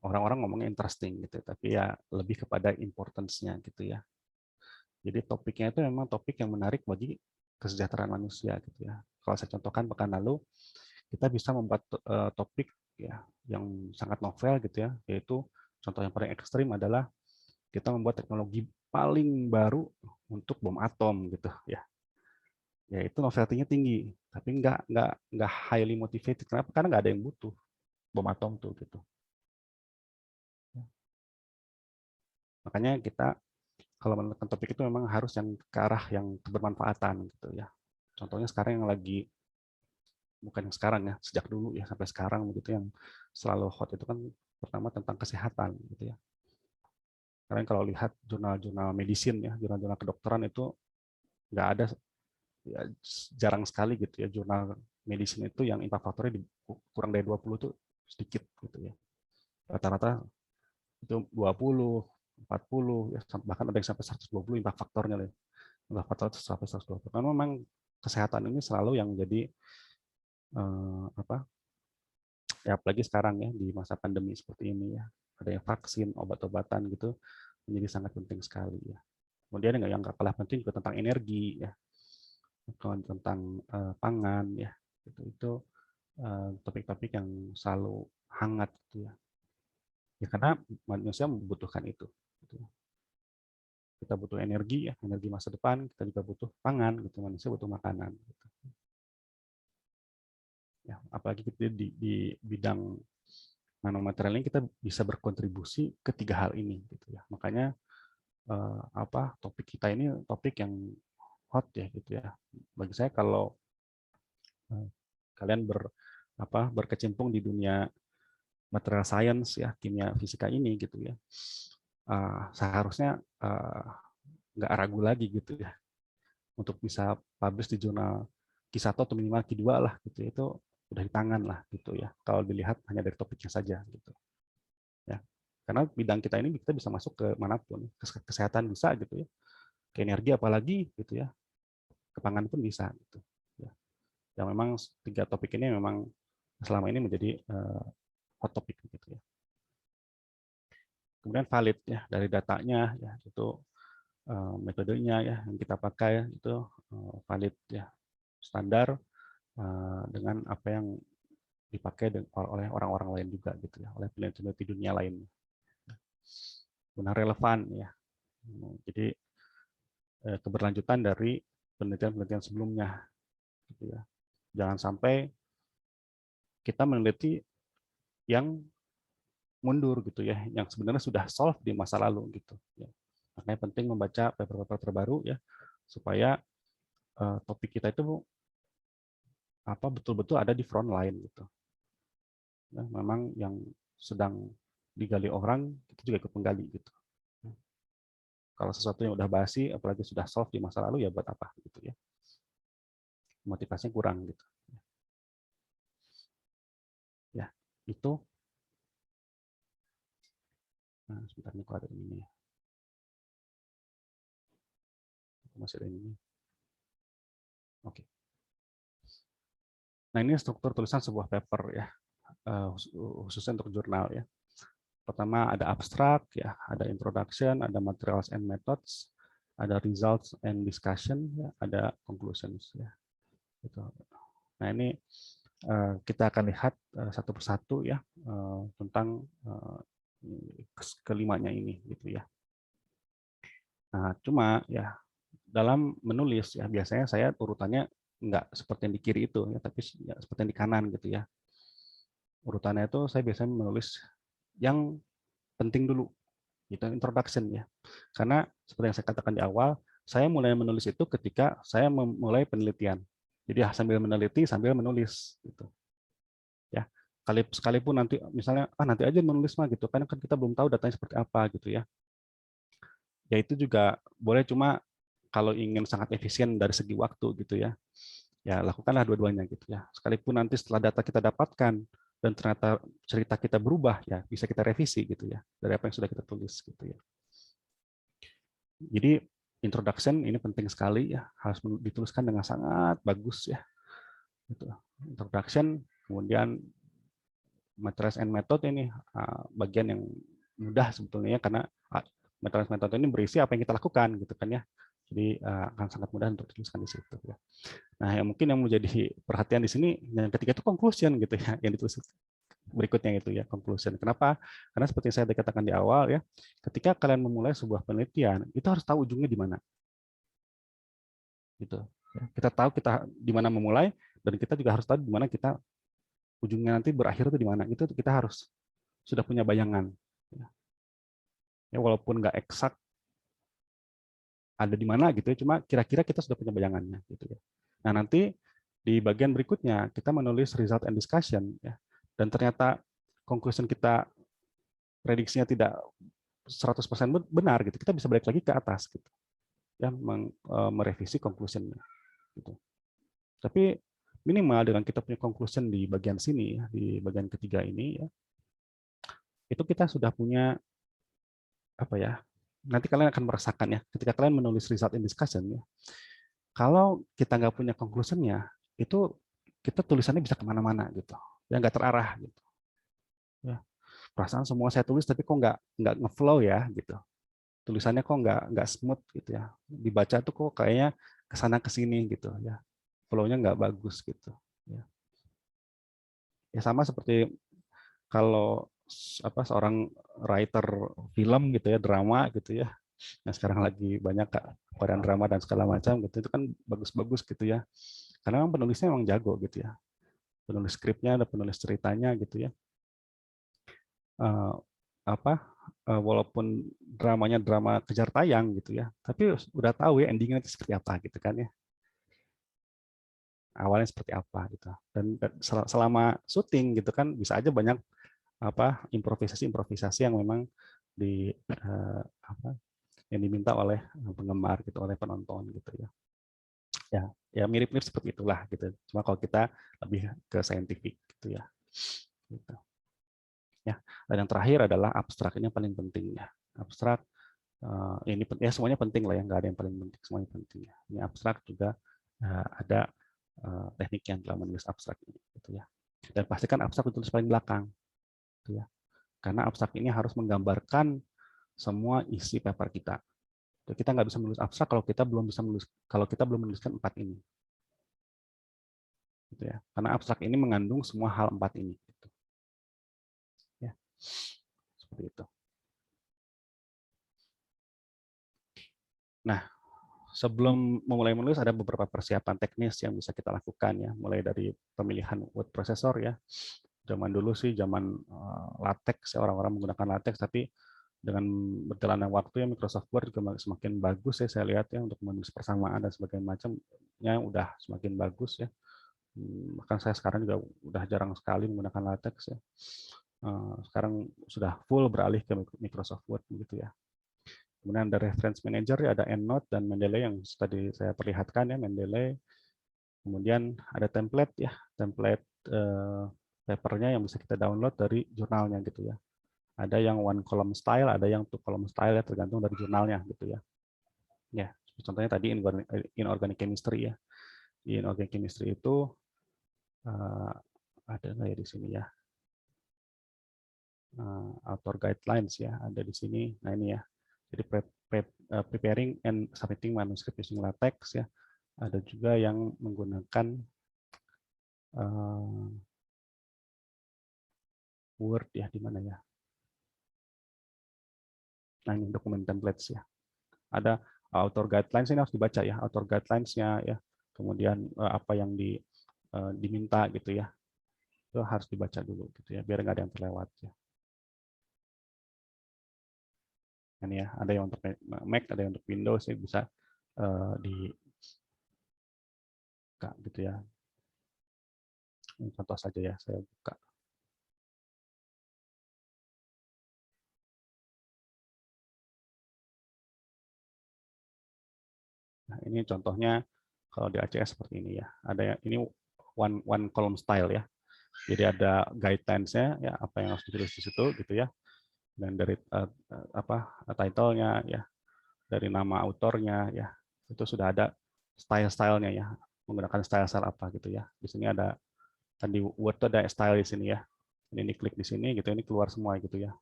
Orang-orang ngomongnya interesting gitu, tapi ya lebih kepada importance-nya gitu ya. Jadi topiknya itu memang topik yang menarik bagi kesejahteraan manusia gitu ya. Kalau saya contohkan pekan lalu, kita bisa membuat topik ya yang sangat novel gitu ya, yaitu contoh yang paling ekstrim adalah kita membuat teknologi paling baru untuk bom atom gitu ya. Ya itu novelty-nya tinggi, tapi nggak highly motivated. Kenapa? Karena nggak ada yang butuh bom atom tuh gitu. Makanya kita kalau menemukan topik itu memang harus yang ke arah yang kebermanfaatan gitu ya. Contohnya sekarang yang lagi, bukan yang sekarang ya, sejak dulu ya sampai sekarang begitu, yang selalu hot itu kan pertama tentang kesehatan gitu ya. Karena kalau lihat jurnal-jurnal medicine ya, jurnal-jurnal kedokteran itu nggak ada ya, jarang sekali gitu ya jurnal medicine itu yang impact faktornya kurang dari 20 tuh sedikit gitu ya. Rata-rata itu 20, 40 ya, bahkan ada yang sampai 120 impact faktornya loh. Impact faktor itu sampai 120. Karena memang kesehatan ini selalu yang jadi ya apalagi sekarang ya di masa pandemi seperti ini ya, ada yang vaksin, obat-obatan gitu menjadi sangat penting sekali ya. Kemudian yang nggak kalah penting juga tentang energi ya, tentang pangan ya, itu topik-topik yang selalu hangat gitu ya. Ya karena manusia membutuhkan itu. Gitu. Kita butuh energi ya, energi masa depan. Kita juga butuh pangan, gitu. Manusia butuh makanan. Gitu. Ya, apalagi kita di bidang nanomaterial ini kita bisa berkontribusi ke tiga hal ini. Gitu ya. Makanya topik kita ini topik yang hot ya, gitu ya. Bagi saya kalau kalian berkecimpung di dunia material science ya, kimia fisika ini gitu ya, seharusnya nggak ragu lagi gitu ya untuk bisa publish di jurnal Q1 atau minimal Q2 lah gitu. Itu udah di tangan lah gitu ya kalau dilihat hanya dari topiknya saja gitu ya. Karena bidang kita ini kita bisa masuk ke manapun, ke kesehatan bisa gitu ya, ke energi apalagi gitu ya, ke pangan pun bisa gitu ya. Yang memang tiga topik ini memang selama ini menjadi hot topic gitu ya. Kemudian valid ya dari datanya ya, itu metodenya ya yang kita pakai itu valid ya, standar dengan apa yang dipakai oleh orang-orang lain juga gitu ya, oleh peneliti dunia lain. Benar relevan ya. Jadi keberlanjutan dari penelitian-penelitian sebelumnya gitu ya. Jangan sampai kita meneliti yang mundur gitu ya, yang sebenarnya sudah solve di masa lalu gitu ya. Makanya penting membaca paper-paper terbaru ya, supaya topik kita itu betul-betul ada di front line gitu. Ya, memang yang sedang digali orang itu juga ikut menggali gitu. Kalau sesuatu yang udah basi, apalagi sudah solve di masa lalu ya buat apa gitu ya. Motivasinya kurang gitu. Ya, itu. Nah, sebentar nih kok ada ini ya. Masih ada ini. Oke. Nah, ini struktur tulisan sebuah paper ya, khususnya untuk jurnal ya. Pertama ada abstrak ya, ada introduction, ada materials and methods, ada results and discussion, ya, ada conclusions ya. Gitu. Nah, ini kita akan lihat satu persatu ya tentang kelimanya ini gitu ya. Nah, cuma ya dalam menulis ya biasanya saya urutannya nggak seperti yang di kiri itu ya, tapi ya, seperti yang di kanan gitu ya. Urutannya itu saya biasanya menulis yang penting dulu, gitu, introduction ya. Karena seperti yang saya katakan di awal, saya mulai menulis itu ketika saya memulai penelitian. Jadi sambil meneliti sambil menulis gitu. Ya. Sekalipun nanti misalnya nanti aja menulis mah gitu, kan kita belum tahu datanya seperti apa gitu ya. Ya itu juga boleh, cuma kalau ingin sangat efisien dari segi waktu gitu ya. Ya lakukanlah dua-duanya gitu ya. Sekalipun nanti setelah data kita dapatkan dan ternyata cerita kita berubah ya bisa kita revisi gitu ya dari apa yang sudah kita tulis gitu ya. Jadi introduction ini penting sekali ya, harus dituliskan dengan sangat bagus ya. Gitu. Introduction, kemudian materials and method ini bagian yang mudah sebetulnya ya, karena materials method ini berisi apa yang kita lakukan gitu kan ya. Jadi akan sangat mudah untuk dituliskan di situ ya. Nah, yang mungkin yang menjadi perhatian di sini yang ketiga itu conclusion gitu ya, yang ditulis berikutnya itu ya, conclusion. Kenapa? Karena seperti saya dikatakan di awal ya, ketika kalian memulai sebuah penelitian, itu harus tahu ujungnya di mana. Gitu. Kita tahu kita di mana memulai dan kita juga harus tahu di mana kita ujungnya nanti berakhir itu di mana. Itu kita harus sudah punya bayangan. Ya, walaupun nggak eksak ada di mana gitu ya, cuma kira-kira kita sudah punya bayangannya gitu ya. Nah, nanti di bagian berikutnya kita menulis result and discussion ya. Dan ternyata conclusion kita prediksinya tidak 100% benar gitu. Kita bisa balik lagi ke atas gitu. Ya, merevisi conclusion-nya gitu. Tapi minimal dengan kita punya conclusion di bagian sini ya, di bagian ketiga ini ya. Itu kita sudah punya apa ya? Nanti kalian akan merasakan ya, ketika kalian menulis result and discussion ya, kalau kita nggak punya conclusion-nya, itu kita tulisannya bisa kemana-mana gitu, ya nggak terarah gitu. Ya, perasaan semua saya tulis tapi kok nggak ngeflow ya gitu. Tulisannya kok nggak smooth gitu ya. Dibaca tuh kok kayaknya kesana kesini gitu ya. Flow-nya nggak bagus gitu. Ya. Ya sama seperti kalau seorang writer film gitu ya, drama gitu ya. Nah, sekarang lagi banyak Korean drama dan segala macam gitu, itu kan bagus-bagus gitu ya. Karena memang penulisnya memang jago gitu ya. Penulis skripnya, ada penulis ceritanya gitu ya. Walaupun dramanya drama kejar tayang gitu ya, tapi udah tahu ya endingnya itu seperti apa gitu kan ya. Awalnya seperti apa gitu. Dan selama syuting gitu kan bisa aja banyak improvisasi yang memang yang diminta oleh penggemar gitu, oleh penonton gitu ya. Ya mirip-mirip seperti itulah gitu. Cuma kalau kita lebih ke saintifik gitu ya. Gitu. Ya, dan yang terakhir adalah abstrak, ini yang paling penting ya. Abstrak ini ya semuanya penting lah ya, nggak ada yang paling penting, semuanya penting ya. Ini abstrak juga ada teknik yang dalam menulis abstrak ini gitu ya. Dan pastikan abstrak ditulis paling belakang gitu ya. Karena abstrak ini harus menggambarkan semua isi paper kita. Kita nggak bisa menulis abstrak kalau kita belum menuliskan 4 ini. Gitu ya. Karena abstrak ini mengandung semua hal 4 ini. Gitu. Ya. Seperti itu. Nah, sebelum memulai menulis ada beberapa persiapan teknis yang bisa kita lakukan ya, mulai dari pemilihan word processor ya. Zaman dulu sih zaman LaTeX, orang-orang menggunakan LaTeX, tapi dengan berjalannya waktu ya Microsoft Word juga semakin bagus ya, saya lihat ya, untuk menulis persamaan dan sebagainya macamnya udah semakin bagus ya. Bahkan saya sekarang juga udah jarang sekali menggunakan LaTeX ya. Sekarang sudah full beralih ke Microsoft Word gitu ya. Kemudian ada reference manager, ada EndNote dan Mendeley yang tadi saya perlihatkan ya, Mendeley. Kemudian ada template ya, template papernya yang bisa kita download dari jurnalnya gitu ya. Ada yang one column style, ada yang two column style ya, tergantung dari jurnalnya gitu ya. Ya, contohnya tadi inorganic chemistry ya. di inorganic chemistry itu ada nggak ya di sini ya? Author guidelines ya, ada di sini. Nah ini ya. Jadi preparing and submitting manuscript using LaTeX ya. Ada juga yang menggunakan Word ya, di mana ya? Nah ini dokumen templates ya. Ada author guidelines, ini harus dibaca ya, author guidelines-nya ya. Kemudian apa yang diminta gitu ya. Itu harus dibaca dulu gitu ya, biar nggak ada yang terlewat ya. Ini ya, ada yang untuk Mac, ada yang untuk Windows, ya bisa di buka gitu ya. Ini contoh saja ya, saya buka. Nah, ini contohnya kalau di ACS seperti ini ya. Ada ini one column style ya. Jadi ada guidelines-nya ya, apa yang harus ditulis di situ gitu ya. Dan dari title-nya ya, dari nama autornya ya, itu sudah ada style-stylenya ya, menggunakan style-style apa gitu ya. Di sini ada tadi Word ada style di sini ya. Ini klik di sini gitu, ini keluar semua gitu ya,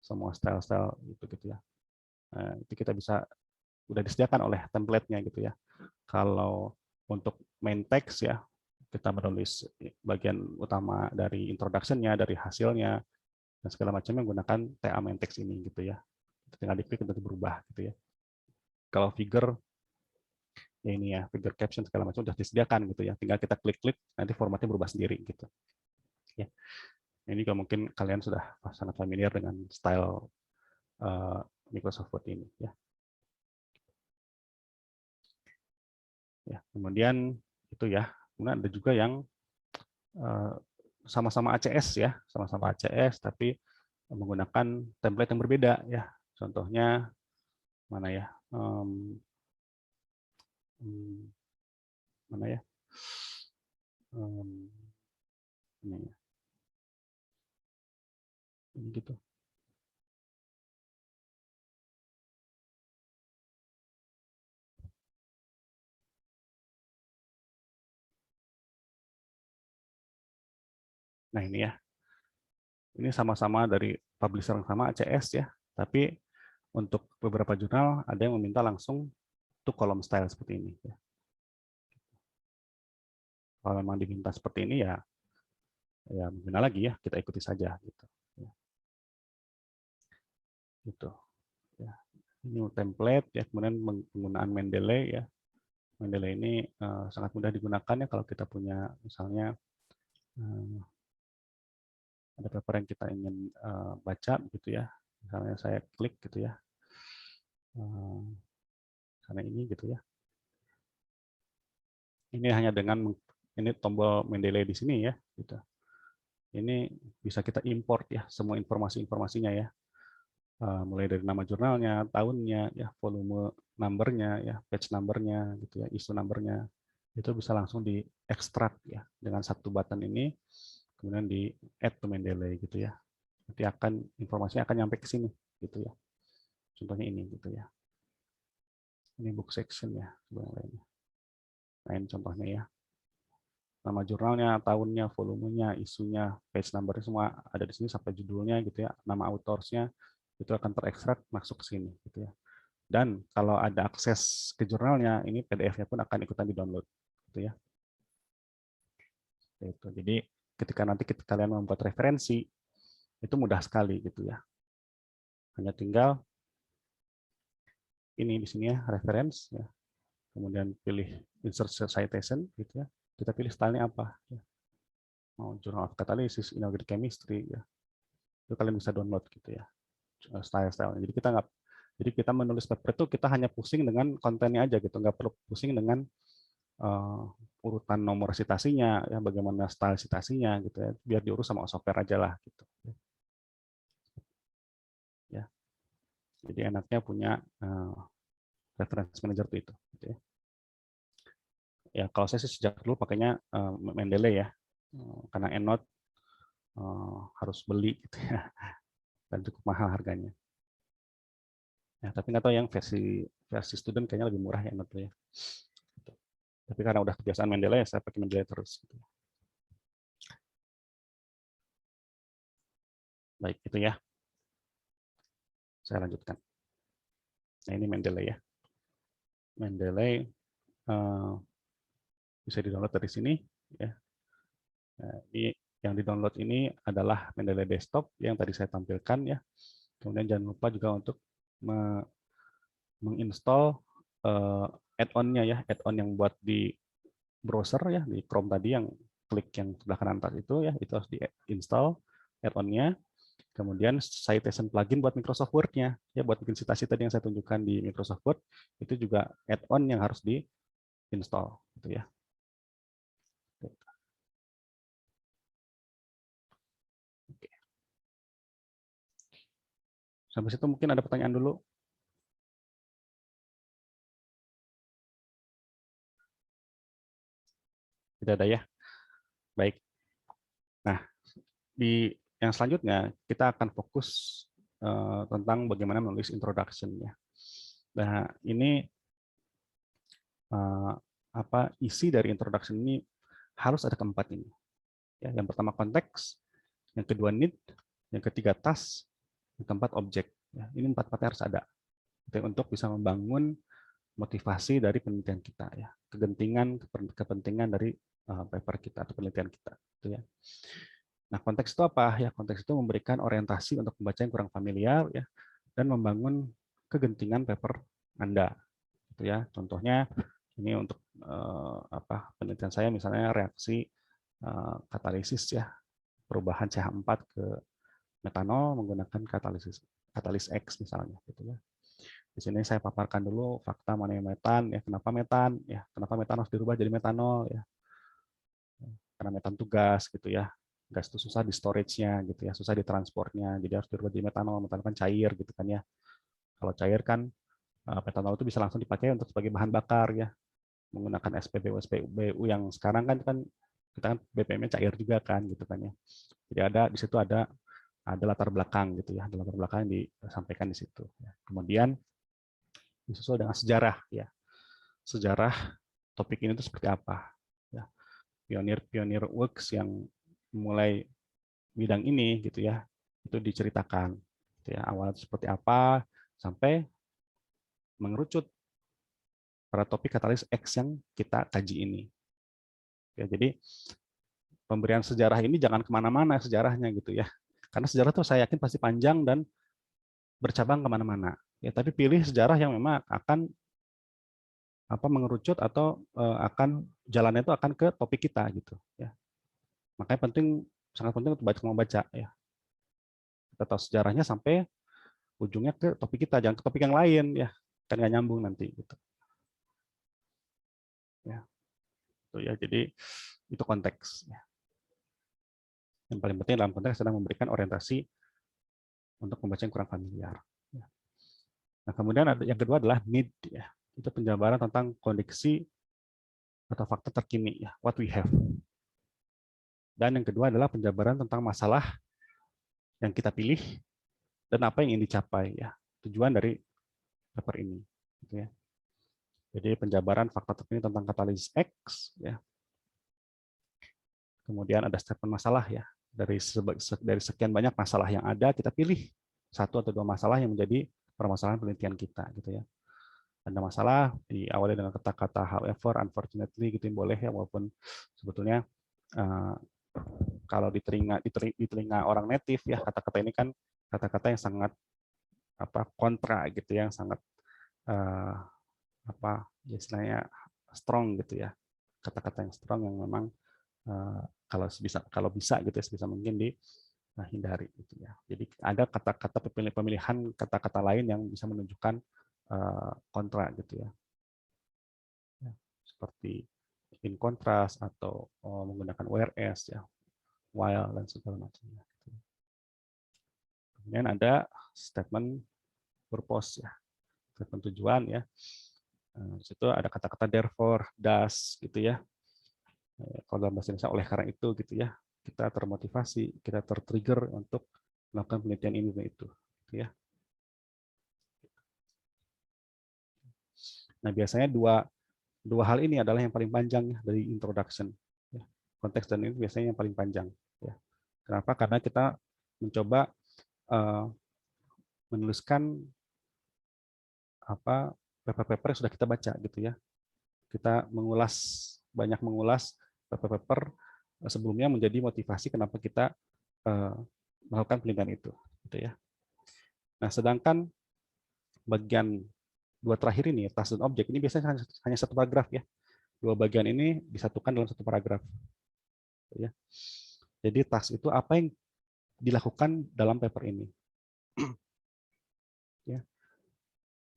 semua style-style gitu ya. Nah, itu kita bisa udah disediakan oleh template-nya gitu ya. Kalau untuk main text ya, kita menulis bagian utama dari introduction-nya, dari hasilnya dan segala macamnya menggunakan TA main text ini gitu ya. Tinggal diklik untuk berubah gitu ya. Kalau figure ya ini ya, figure caption segala macam sudah disediakan gitu ya. Tinggal kita klik-klik, nanti formatnya berubah sendiri gitu. Ya. Ini juga mungkin kalian sudah sangat familiar dengan style Microsoft Word ini ya. Ya, kemudian itu ya. Kemudian ada juga yang sama-sama ACS ya, sama-sama ACS tapi menggunakan template yang berbeda ya. Contohnya mana ya? Mana ya? Ini ya. Ini gitu. Nah ini ya, ini sama-sama dari publisher yang sama ACS ya, tapi untuk beberapa jurnal ada yang meminta langsung to column style seperti ini. Ya. Kalau memang diminta seperti ini ya gimana lagi ya, kita ikuti saja gitu. Ya. Gitu. Ya. Ini template ya, kemudian penggunaan Mendeley ya. Mendeley ini sangat mudah digunakan ya kalau kita punya misalnya ada paper yang kita ingin baca gitu ya. Misalnya saya klik gitu ya. Karena ini gitu ya. Ini hanya dengan ini tombol Mendeley di sini ya gitu. Ini bisa kita import ya semua informasi-informasinya ya. Mulai dari nama jurnalnya, tahunnya, ya, volume numbernya, ya, page numbernya, gitu ya, issue numbernya, itu bisa langsung diekstrak ya dengan satu button ini, kemudian di add to Mendeley gitu ya. Nanti informasinya akan nyampe ke sini gitu ya. Contohnya ini gitu ya. Ini book section ya, lainnya. Nah ini contohnya ya. Nama jurnalnya, tahunnya, volumenya, isunya, page numbernya semua ada di sini sampai judulnya gitu ya, nama autorsnya itu akan terekstrak masuk ke sini gitu ya. Dan kalau ada akses ke jurnalnya, ini PDF-nya pun akan ikutan di-download gitu ya. Itu. Jadi ketika nanti kalian membuat referensi itu mudah sekali gitu ya. Hanya tinggal ini di sini ya, reference ya. Kemudian pilih insert citation gitu ya. Kita pilih stylenya apa ya. Mau Journal of Catalysis, Inorganic Chemistry ya. Itu kalian bisa download gitu ya. Style-style. Jadi kita menulis paper itu kita hanya pusing dengan kontennya aja gitu, nggak perlu pusing dengan urutan nomor citasinya, ya bagaimana style citasinya gitu ya, biar diurus sama software aja lah gitu. Ya, jadi enaknya punya reference manager itu. Gitu ya. Ya kalau saya sih sejak dulu pakainya Mendeley ya, karena EndNote harus beli gitu ya, dan cukup mahal harganya. Ya, tapi nggak tahu yang versi student kayaknya lebih murah ya EndNote ya. Tapi karena udah kebiasaan Mendeley, saya pakai Mendeley terus. Gitu. Baik, itu ya. Saya lanjutkan. Nah, ini Mendeley ya. Mendeley bisa di-download dari sini. Ya. Nah, ini yang di-download ini adalah Mendeley Desktop yang tadi saya tampilkan ya. Kemudian jangan lupa juga untuk menginstall add-on-nya ya, add-on yang buat di browser ya, di Chrome tadi yang klik yang sebelah kanan atas itu ya, itu harus di-install add-on-nya. Kemudian citation plugin buat Microsoft Word-nya ya, buat bikin citasi tadi yang saya tunjukkan di Microsoft Word, itu juga add-on yang harus di-install gitu ya. Oke. Sampai situ mungkin ada pertanyaan dulu. Tidak ada ya. Baik. Nah, di yang selanjutnya kita akan fokus tentang bagaimana menulis introduction ya. Nah, ini isi dari introduction ini harus ada keempat ini. Ya, yang pertama konteks, yang kedua need, yang ketiga task, yang keempat objek. Ya, ini empat-empatnya harus ada untuk bisa membangun motivasi dari penelitian kita ya, kepentingan dari paper kita atau penelitian kita. Gitu ya. Nah, konteks itu apa? Ya, konteks itu memberikan orientasi untuk pembaca yang kurang familiar ya, dan membangun kegentingan paper Anda. Gitu ya. Contohnya ini untuk penelitian saya misalnya reaksi katalisis ya, perubahan CH4 ke metanol menggunakan katalis X misalnya gitu ya. Di sini saya paparkan dulu fakta mengenai metan ya, kenapa metan harus dirubah jadi metanol ya. Karena metan itu gas gitu ya. Gas itu susah di storage-nya gitu ya, susah di transportnya. Jadi harus dirubah jadi metanol. Metanol kan cair gitu kan ya. Kalau cair kan metanol itu bisa langsung dipakai untuk sebagai bahan bakar ya. Menggunakan SPBU yang sekarang kan kita kan BPM-nya cair juga kan gitu kan ya. Jadi di situ ada latar belakang gitu ya, ada latar belakang yang disampaikan di situ. Kemudian disusul dengan sejarah ya, sejarah topik ini itu seperti apa ya, pionir works yang mulai bidang ini gitu ya, itu diceritakan gitu ya, awalnya seperti apa sampai mengerucut pada topik katalis X yang kita kaji ini ya. Jadi pemberian sejarah ini jangan kemana-mana sejarahnya gitu ya, karena sejarah tuh saya yakin pasti panjang dan bercabang kemana-mana ya, tapi pilih sejarah yang memang akan mengerucut atau akan jalannya itu akan ke topik kita gitu ya. Makanya sangat penting untuk membaca ya. Kita tahu sejarahnya sampai ujungnya ke topik kita, jangan ke topik yang lain ya, kan nggak nyambung nanti gitu. Ya. Itu ya, jadi itu konteks ya. Yang paling penting dalam konteks adalah memberikan orientasi untuk membaca yang kurang familiar. Ya. Nah, kemudian yang kedua adalah need ya. Itu penjabaran tentang kondisi atau fakta terkini ya, what we have. Dan yang kedua adalah penjabaran tentang masalah yang kita pilih dan apa yang ingin dicapai ya, tujuan dari paper ini gitu ya. Jadi penjabaran fakta terkini tentang katalisis X ya. Kemudian ada statement masalah ya. Dari sekian banyak masalah yang ada, kita pilih satu atau dua masalah yang menjadi permasalahan penelitian kita gitu ya. Ada masalah diawali dengan kata-kata however, unfortunately gitu boleh ya, walaupun sebetulnya kalau di telinga orang native ya, kata-kata ini kan kata-kata yang sangat kontra gitu ya, yang sangat istilahnya strong gitu ya, kata-kata yang strong yang memang kalau bisa gitu ya, sebisa mungkin dihindari gitu ya. Jadi ada kata-kata pemilihan kata-kata lain yang bisa menunjukkan kontra gitu ya. Seperti in contrast atau menggunakan whereas ya, while dan segala macamnya. Kemudian ada statement purpose ya, statement tujuan ya. Di situ ada kata-kata therefore, thus gitu ya. Kalau dalam bahasa Indonesia oleh karena itu gitu ya, kita termotivasi, kita tertrigger untuk melakukan penelitian ini dan itu gitu ya. Nah, biasanya dua Dua hal ini adalah yang paling panjang ya, dari introduction. Ya. Konteks dan ini biasanya yang paling panjang. Ya. Kenapa? Karena kita mencoba menuliskan apa paper-paper yang sudah kita baca gitu ya. Kita banyak mengulas paper-paper sebelumnya menjadi motivasi kenapa kita melakukan penelitian itu, gitu ya. Nah, sedangkan bagian dua terakhir ini, task dan objek, ini biasanya hanya satu paragraf ya. Dua bagian ini disatukan dalam satu paragraf. Ya. Jadi task itu apa yang dilakukan dalam paper ini. Ya.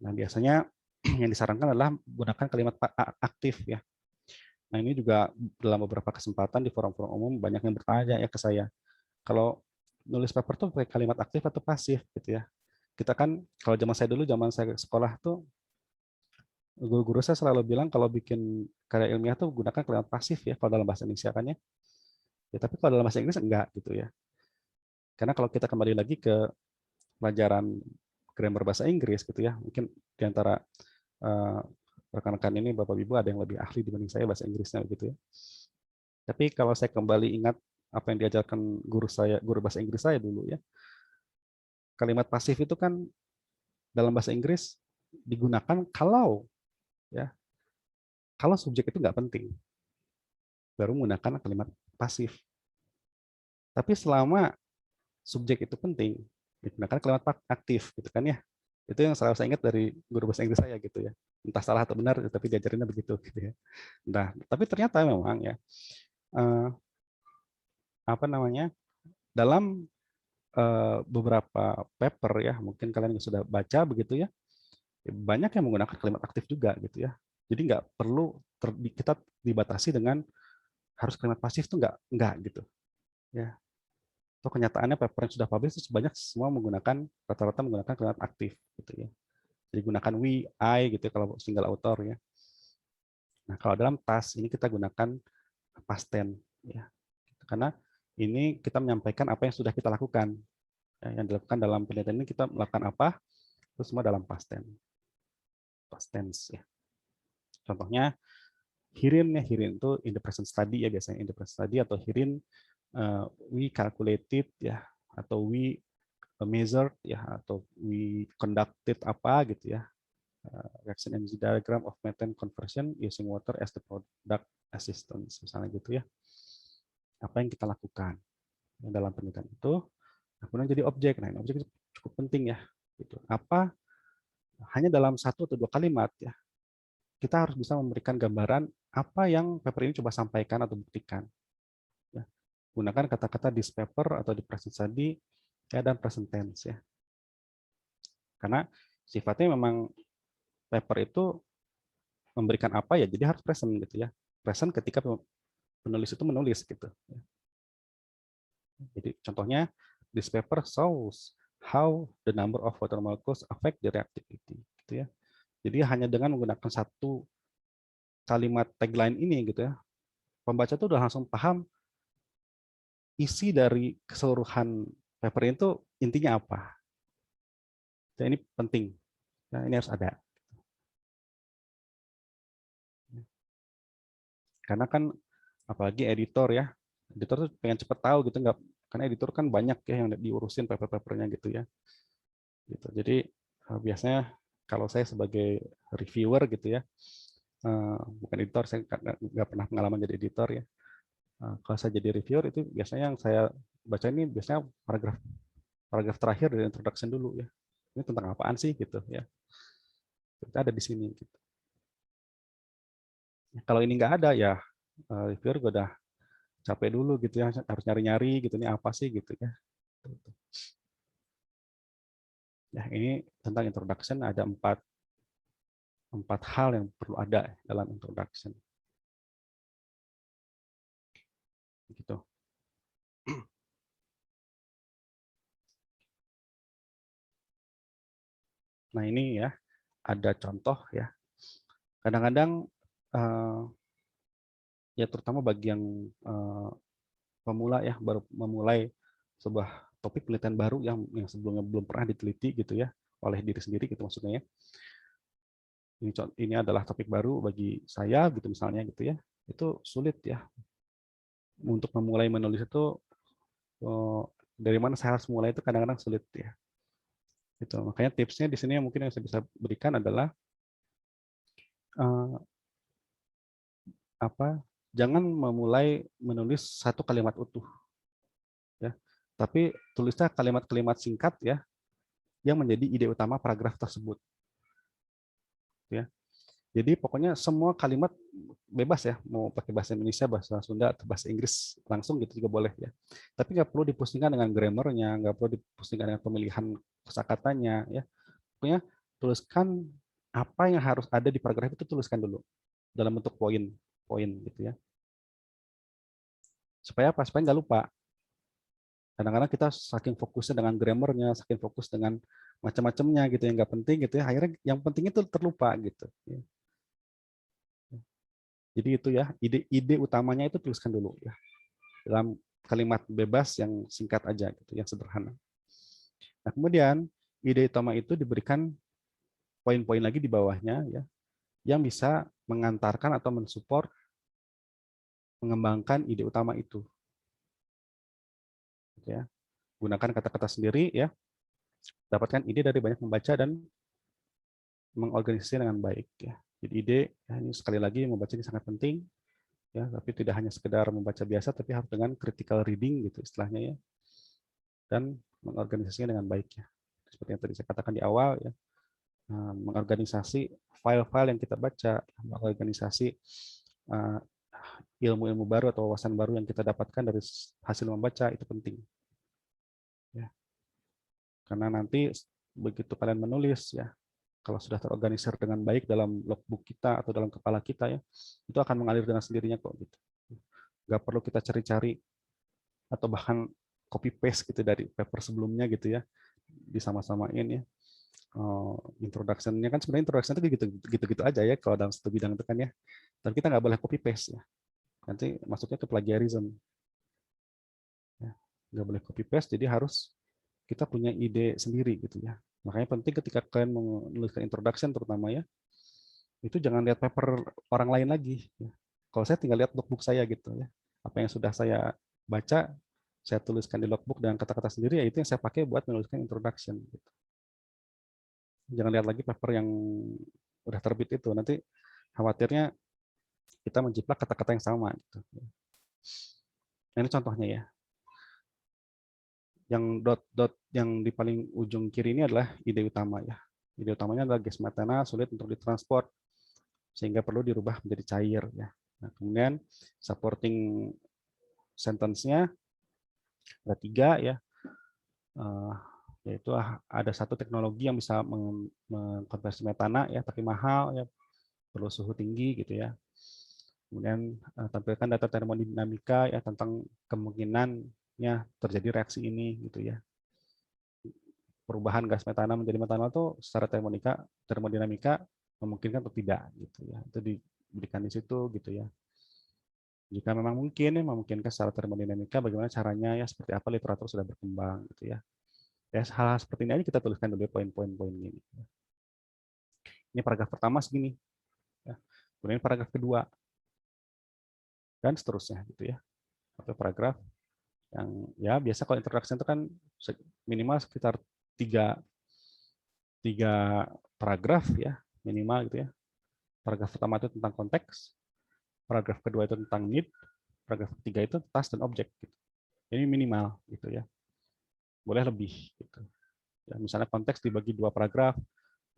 Nah, biasanya yang disarankan adalah gunakan kalimat aktif ya. Nah, ini juga dalam beberapa kesempatan di forum-forum umum banyak yang bertanya ya ke saya, kalau nulis paper tuh pakai kalimat aktif atau pasif gitu ya. Kita kan kalau zaman saya sekolah tuh guru-guru saya selalu bilang kalau bikin karya ilmiah tuh gunakan kalimat pasif ya kalau dalam bahasa Indonesia kan ya. Ya tapi kalau dalam bahasa Inggris enggak gitu ya. Karena kalau kita kembali lagi ke pelajaran grammar bahasa Inggris gitu ya, mungkin di antara rekan-rekan ini Bapak Ibu ada yang lebih ahli dibanding saya bahasa Inggrisnya gitu ya. Tapi kalau saya kembali ingat apa yang diajarkan guru bahasa Inggris saya dulu ya, kalimat pasif itu kan dalam bahasa Inggris digunakan kalau subjek itu nggak penting, baru menggunakan kalimat pasif. Tapi selama subjek itu penting, digunakan kalimat aktif gitu kan ya. Itu yang selalu saya ingat dari guru bahasa Inggris saya gitu ya. Entah salah atau benar, tapi diajarinnya begitu gitu ya. Nah, tapi ternyata memang ya dalam beberapa paper ya, mungkin kalian sudah baca begitu ya, banyak yang menggunakan kalimat aktif juga gitu ya. Jadi nggak perlu kita dibatasi dengan harus kalimat pasif tuh nggak gitu ya. Atau kenyataannya paper yang sudah publish itu banyak semua rata-rata menggunakan kalimat aktif gitu ya. Jadi gunakan we, I gitu ya, kalau single author ya. Nah, kalau dalam task ini kita gunakan past tense ya. Karena ini kita menyampaikan apa yang sudah kita lakukan. Ya, yang dilakukan dalam penelitian ini kita melakukan apa? Itu semua dalam past tense. Past tense ya. Contohnya Hirin ya, Hirin itu in the present study ya, biasanya in the present study, atau Hirin we calculated ya, atau we measured ya, atau we conducted apa gitu ya, reaction energy diagram of methane conversion using water as the product assistance misalnya gitu ya. Apa yang kita lakukan dalam penelitian itu, kemudian jadi objek. Nah, ini objek cukup penting ya. Gitu. Apa hanya dalam satu atau dua kalimat ya, kita harus bisa memberikan gambaran apa yang paper ini coba sampaikan atau buktikan. Ya. Gunakan kata-kata this paper atau di present study ya, dan present tense ya. Karena sifatnya memang paper itu memberikan apa ya, jadi harus present gitu ya. Present ketika penulis itu menulis gitu. Jadi contohnya this paper shows how the number of water molecules affect the reactivity gitu ya. Jadi hanya dengan menggunakan satu kalimat tagline ini gitu ya, pembaca tuh udah langsung paham isi dari keseluruhan paper itu intinya apa. Dan ini penting. Nah, ini harus ada. Karena kan apalagi editor ya, editor tuh pengen cepet tahu gitu, nggak, karena editor kan banyak ya yang diurusin paper-papernya gitu ya. Gitu. Jadi biasanya kalau saya sebagai reviewer gitu ya, bukan editor, saya nggak pernah pengalaman jadi editor ya. Kalau saya jadi reviewer itu biasanya yang saya baca ini biasanya paragraf terakhir dari introduction dulu ya. Ini tentang apaan sih gitu ya. Kita ada di sini. Gitu. Kalau ini nggak ada ya reviewer gue udah capek dulu gitu ya, harus nyari-nyari gitu, ini apa sih gitu ya. Ya ini tentang introduction, ada empat hal yang perlu ada dalam introduction. Gitu. Nah ini ya ada contoh ya. Kadang-kadang ya terutama bagi yang pemula ya, baru memulai sebuah topik penelitian baru yang sebelumnya belum pernah diteliti gitu ya oleh diri sendiri gitu maksudnya ya. ini adalah topik baru bagi saya gitu misalnya gitu ya, itu sulit ya untuk memulai menulis itu. Dari mana saya harus mulai itu kadang-kadang sulit ya. Itu makanya tipsnya di sini yang mungkin yang saya bisa berikan adalah jangan memulai menulis satu kalimat utuh ya, tapi tulislah kalimat-kalimat singkat ya yang menjadi ide utama paragraf tersebut ya. Jadi pokoknya semua kalimat bebas ya, mau pakai bahasa Indonesia, bahasa Sunda, atau bahasa Inggris langsung gitu juga boleh ya. Tapi nggak perlu dipusingkan dengan grammarnya, nggak perlu dipusingkan dengan pemilihan kosakatanya ya. Pokoknya tuliskan apa yang harus ada di paragraf itu, tuliskan dulu dalam bentuk poin gitu ya. Supaya apa? Supaya nggak lupa. Kadang-kadang kita saking fokusnya dengan grammarnya, saking fokus dengan macam-macamnya gitu yang nggak penting gitu ya, akhirnya yang penting itu terlupa gitu. Jadi itu ya, ide utamanya itu tuliskan dulu ya dalam kalimat bebas yang singkat aja gitu, yang sederhana. Nah kemudian ide utama itu diberikan poin-poin lagi di bawahnya ya, yang bisa mengantarkan atau mensupport mengembangkan ide utama itu. Gitu ya. Gunakan kata-kata sendiri ya, dapatkan ide dari banyak membaca dan mengorganisasi dengan baik ya. Jadi ide ya, ini sekali lagi membaca ini sangat penting ya, tapi tidak hanya sekedar membaca biasa, tapi harus dengan critical reading gitu istilahnya ya, dan mengorganisasinya dengan baik ya. Seperti yang tadi saya katakan di awal ya, mengorganisasi file-file yang kita baca, mengorganisasi ilmu-ilmu baru atau wawasan baru yang kita dapatkan dari hasil membaca itu penting. Ya. Karena nanti begitu kalian menulis ya, kalau sudah terorganisir dengan baik dalam logbook kita atau dalam kepala kita ya, itu akan mengalir dengan sendirinya kok gitu. Nggak perlu kita cari-cari atau bahkan copy paste gitu dari paper sebelumnya gitu ya, disama-samain ya. Introduction-nya kan sebenarnya introduction itu gitu-gitu aja ya kalau dalam satu bidang itu kan ya. Tapi kita nggak boleh copy paste ya. Nanti masuknya ke plagiarism. Ya. Nggak boleh copy paste, jadi harus kita punya ide sendiri gitu ya. Makanya penting ketika kalian menuliskan introduction terutama ya, itu jangan lihat paper orang lain lagi. Ya. Kalau saya tinggal lihat logbook saya gitu ya. Apa yang sudah saya baca, saya tuliskan di logbook dengan kata-kata sendiri, ya itu yang saya pakai buat menuliskan introduction. Gitu. Jangan lihat lagi paper yang udah terbit itu, nanti khawatirnya kita menjiplak kata-kata yang sama. Gitu. Nah, ini contohnya ya. Yang dot-dot yang di paling ujung kiri ini adalah ide utama ya. Ide utamanya adalah gas metana sulit untuk ditransport sehingga perlu dirubah menjadi cair ya. Nah, kemudian supporting sentence-nya ada 3 ya. Yaitu ada satu teknologi yang bisa mengkonversi metana ya, tapi mahal ya, perlu suhu tinggi gitu ya. Kemudian tampilkan data termodinamika ya tentang kemungkinannya terjadi reaksi ini gitu ya. Perubahan gas metana menjadi metanol itu secara termodinamika memungkinkan atau tidak gitu ya. Itu diberikan di situ gitu ya. Jika memang mungkin ya memungkinkan secara termodinamika, bagaimana caranya ya, seperti apa literatur sudah berkembang gitu ya. Ya hal-hal seperti ini aja kita tuliskan dulu poin-poin ini. Ini paragraf pertama segini. Ya. Kemudian paragraf kedua dan seterusnya gitu ya. Atau paragraf yang ya biasa kalau introduction itu kan minimal sekitar 3 paragraf ya minimal gitu ya. Paragraf pertama itu tentang konteks, paragraf kedua itu tentang need, paragraf ketiga itu task dan objek. Gitu. Ini minimal gitu ya. Boleh lebih gitu. Ya, misalnya konteks dibagi 2 paragraf,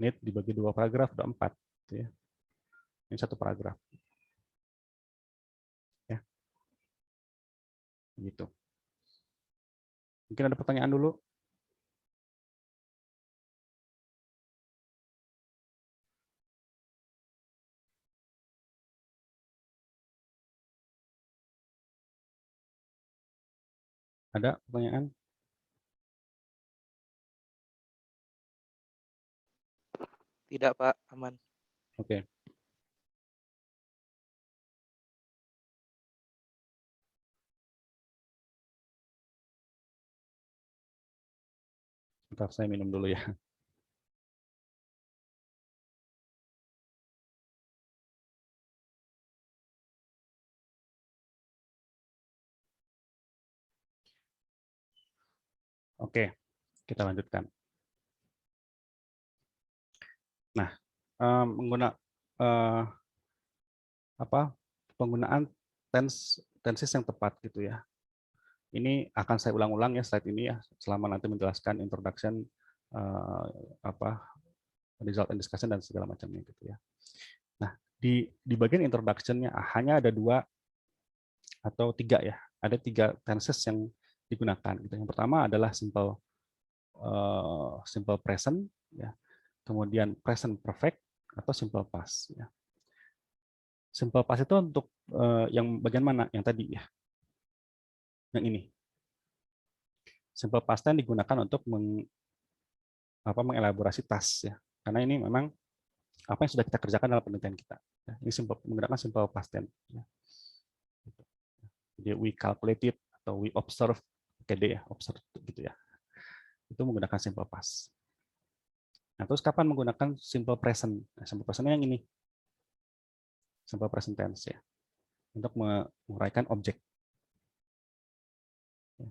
need dibagi 2 paragraf, udah 4 gitu ya. Ini 1 paragraf. Ya. Gitu. Mungkin ada pertanyaan dulu. Ada pertanyaan? Tidak, Pak. Aman. Oke. Bentar, saya minum dulu ya. Oke, kita lanjutkan. Nah, penggunaan tenses yang tepat gitu ya. Ini akan saya ulang-ulang ya slide ini ya selama nanti menjelaskan introduction, result and discussion dan segala macamnya gitu ya. Nah, di bagian introduction-nya hanya ada 2 atau 3 ya. Ada 3 tenses yang digunakan gitu. Yang pertama adalah simple present ya. Kemudian present perfect atau simple past ya. Simple past itu untuk yang bagian mana? Yang tadi ya. Yang ini. Simple past tense digunakan untuk mengelaborasi task ya. Karena ini memang apa yang sudah kita kerjakan dalam penelitian kita. Ya, ini menggunakan simple past tense. Ya. Jadi we calculated atau we observe, KD ya, observe gitu ya. Itu menggunakan simple past. Nah, terus kapan menggunakan simple present? Nah, simple present yang ini. Simple present tense ya. Untuk menguraikan objek. Ya.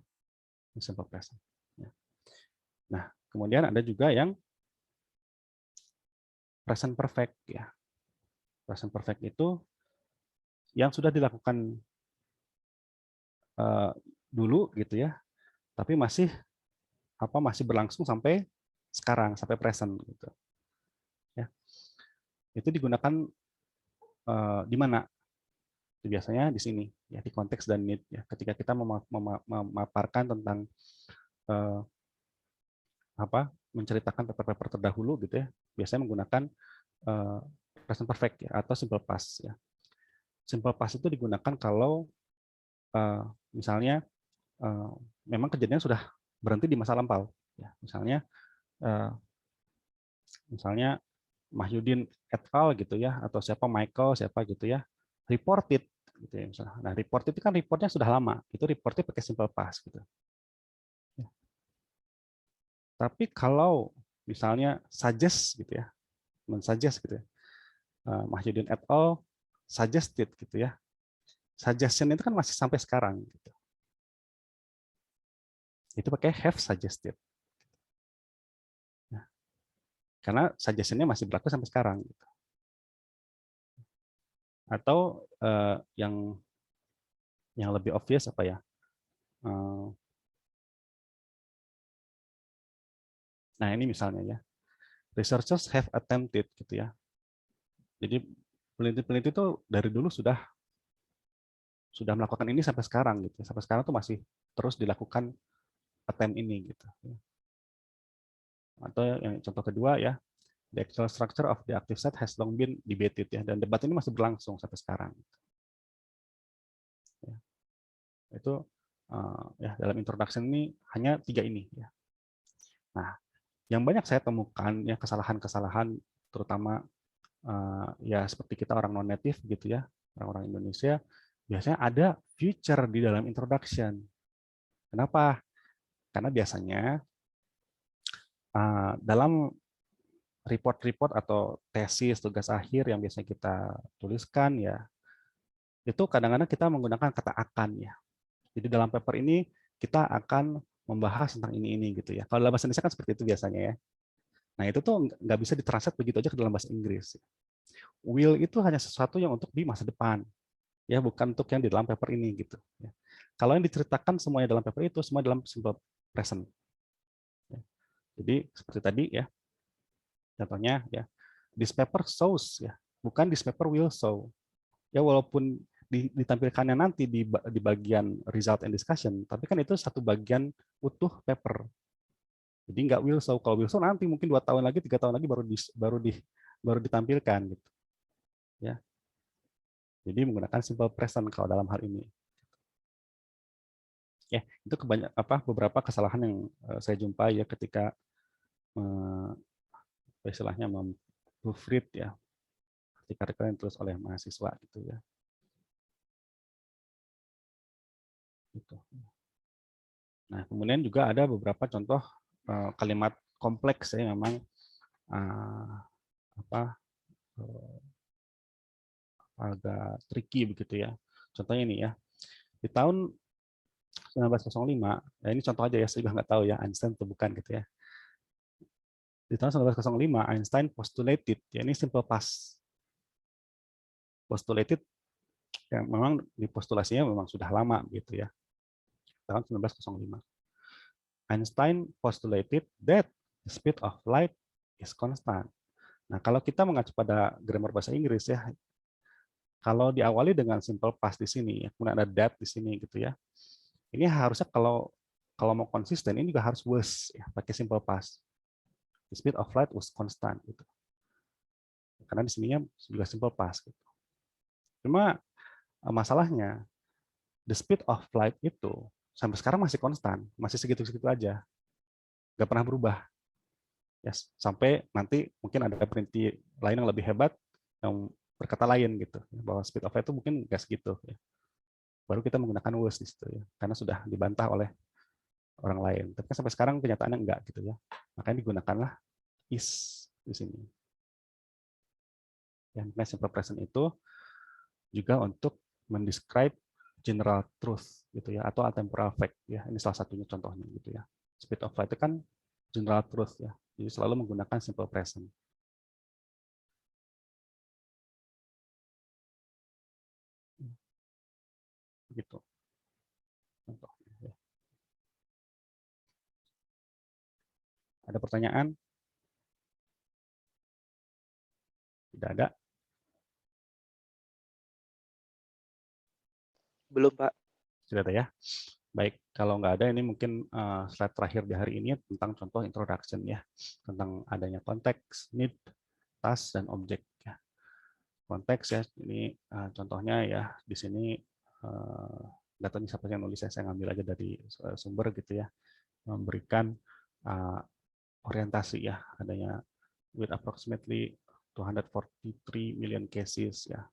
Simple present. Ya. Nah, kemudian ada juga yang present perfect ya. Present perfect itu yang sudah dilakukan dulu gitu ya, tapi masih berlangsung sampai sekarang, sampai present gitu. Ya. Itu digunakan di mana? Biasanya di sini ya, di konteks dan need ya. Ketika kita memaparkan tentang menceritakan paper-paper terdahulu gitu ya, biasanya menggunakan present perfect ya, atau simple past ya. Simple past itu digunakan kalau misalnya memang kejadian sudah berhenti di masa lampau ya. Misalnya Mahyudin et al gitu ya, atau Michael siapa gitu ya, reported gitu ya misalnya. Nah, report itu kan reportnya sudah lama, itu reportnya pakai simple past gitu. Ya. Tapi kalau misalnya suggest gitu ya, mensuggest gitu ya, Mahyudin et al suggested gitu ya, suggestion itu kan masih sampai sekarang gitu. Itu pakai have suggested. Nah, karena suggestion-nya masih berlaku sampai sekarang gitu. Atau yang lebih obvious apa ya? Nah, ini misalnya ya. Researchers have attempted gitu ya. Jadi peneliti-peneliti itu dari dulu sudah melakukan ini sampai sekarang gitu. Sampai sekarang tuh masih terus dilakukan attempt ini gitu. Atau yang contoh kedua ya, the actual structure of the active site has long been debated ya, dan debat ini masih berlangsung sampai sekarang. Ya. Itu ya dalam introduction ini hanya 3 ini ya. Nah, yang banyak saya temukan ya kesalahan-kesalahan terutama ya seperti kita orang non native gitu ya, orang-orang Indonesia biasanya ada future di dalam introduction. Kenapa? Karena biasanya dalam report-report atau tesis, tugas akhir yang biasanya kita tuliskan ya, itu kadang-kadang kita menggunakan kata akan ya. Jadi dalam paper ini kita akan membahas tentang ini gitu ya. Kalau dalam bahasa Indonesia kan seperti itu biasanya ya. Nah, itu tuh nggak bisa ditranslate begitu aja ke dalam bahasa Inggris. Will itu hanya sesuatu yang untuk di masa depan, ya bukan untuk yang di dalam paper ini gitu. Kalau yang diceritakan semuanya dalam paper itu semua dalam simple present. Jadi seperti tadi ya, contohnya ya, this paper shows ya, bukan this paper will show. Ya walaupun ditampilkannya nanti di bagian result and discussion, tapi kan itu satu bagian utuh paper. Jadi nggak will show. Kalau will show nanti mungkin 2 tahun lagi, 3 tahun lagi baru ditampilkan gitu. Ya. Jadi menggunakan simple present kalau dalam hal ini. Ya, itu beberapa kesalahan yang saya jumpai ya ketika istilahnya proofread ya, artikel yang ditulis oleh mahasiswa gitu ya. Gitu. Nah, kemudian juga ada beberapa contoh kalimat kompleks ya, memang agak tricky begitu ya. Contohnya ini ya, di tahun 1905, ya ini contoh aja ya, saya juga nggak tahu ya Einstein atau bukan gitu ya. Di tahun 1905 Einstein postulated, ya ini simple past. Postulated yang memang dipostulasinya memang sudah lama gitu ya. Tahun 1905. Einstein postulated that the speed of light is constant. Nah, kalau kita mengacu pada grammar bahasa Inggris ya, kalau diawali dengan simple past di sini, kemudian ada that di sini gitu ya. Ini harusnya kalau mau konsisten ini juga harus was ya, pakai simple past. The speed of light was constant gitu. Karena di sininya juga simple past gitu. Cuma masalahnya the speed of light itu sampai sekarang masih konstan, masih segitu-segitu aja. Nggak pernah berubah. Ya, sampai nanti mungkin ada peneliti lain yang lebih hebat yang berkata lain gitu, bahwa speed of light itu mungkin nggak segitu. Ya. Baru kita menggunakan was di situ ya, karena sudah dibantah oleh orang lain. Tapi sampai sekarang kenyataannya enggak gitu ya. Makanya digunakanlah is di sini. Yang simple present itu juga untuk mendescribe general truth gitu ya, atau atemporal fact ya. Ini salah satunya contohnya gitu ya. Speed of light itu kan general truth ya. Jadi selalu menggunakan simple present. Gitu. Contohnya, ya. Ada pertanyaan? Tidak ada? Belum, Pak. Sudah ada ya? Baik, kalau nggak ada ini mungkin slide terakhir di hari ini tentang contoh introduction ya, tentang adanya konteks, need, task, dan objek. Ya. Konteks ya, ini contohnya ya di sini datanya siapa yang nulis saya ngambil aja dari sumber gitu ya, memberikan orientasi ya, adanya with approximately 243 million cases ya,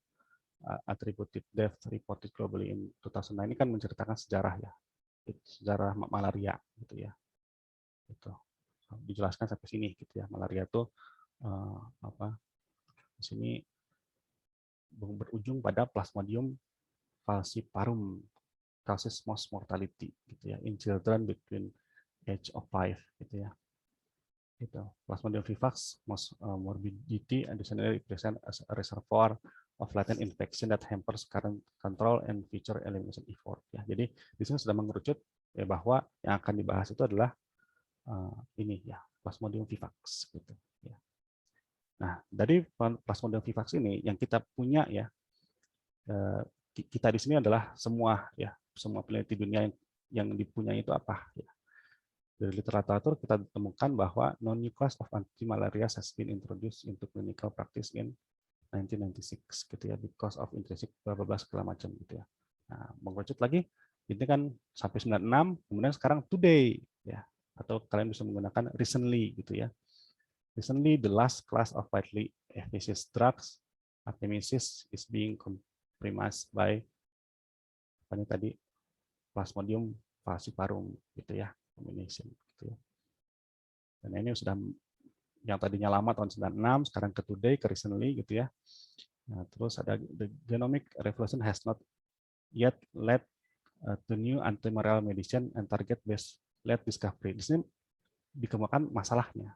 attributed death reported globally in 2009. Ini kan menceritakan sejarah ya, sejarah malaria gitu ya. Itu dijelaskan sampai sini gitu ya. Malaria itu apa? Di sini berujung pada Plasmodium falciparum causes most mortality gitu ya in children between age of 5 gitu ya. Itu Plasmodium vivax most morbidity additionally represent as a reservoir of latent infection that hampers current control and future elimination effort ya. Jadi di sini sudah mengerucut ya, bahwa yang akan dibahas itu adalah ini ya, Plasmodium vivax gitu ya. Nah, dari Plasmodium vivax ini yang kita punya ya, kita di sini adalah semua ya, semua peneliti dunia yang dipunyai itu apa ya. Dari literatur kita temukan bahwa non-new class of anti-malaria has been introduced into clinical practice in 1996 gitu ya, because of intrinsic bla bla bla segala macam gitu ya. Nah, mengerucut lagi ini kan sampai 96, kemudian sekarang today ya, atau kalian bisa menggunakan recently gitu ya. Recently the last class of widely efficacious drugs, artemisis, is being compromised by apa ini tadi, Plasmodium falciparum gitu ya, combination gitu ya. Dan ini sudah yang tadinya lama tahun 96, sekarang ke today, ke recently gitu ya. Nah, terus ada the genomic revolution has not yet led to new antimalarial medicine and target-based led discovery. Di sini dikemukakan masalahnya.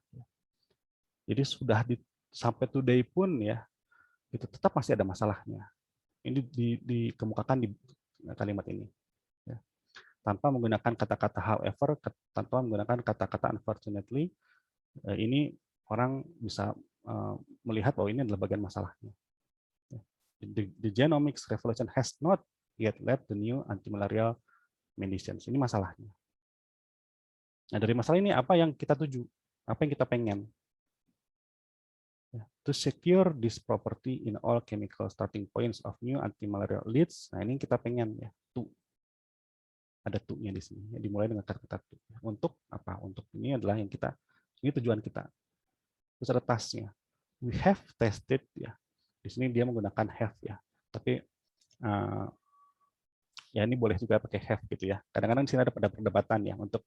Jadi sudah sampai today pun ya, itu tetap masih ada masalahnya. Ini dikemukakan di kalimat ini. Ya. Tanpa menggunakan kata-kata however, tanpa menggunakan kata-kata unfortunately, ini orang bisa melihat bahwa ini adalah bagian masalahnya. The genomics revolution has not yet led to new antimalarial medicines. Ini masalahnya. Nah, dari masalah ini apa yang kita tuju? Apa yang kita pengen? To secure this property in all chemical starting points of new antimalarial leads. Nah, ini kita pengen ya. Ada to-nya di sini. Ya, dimulai dengan kata-kata to. Untuk apa? Untuk ini adalah yang kita, ini tujuan kita. Terus ada task-nya. We have tested ya. Di sini dia menggunakan have ya. Tapi ya ini boleh juga pakai have gitu ya. Kadang-kadang di sini ada perdebatan ya untuk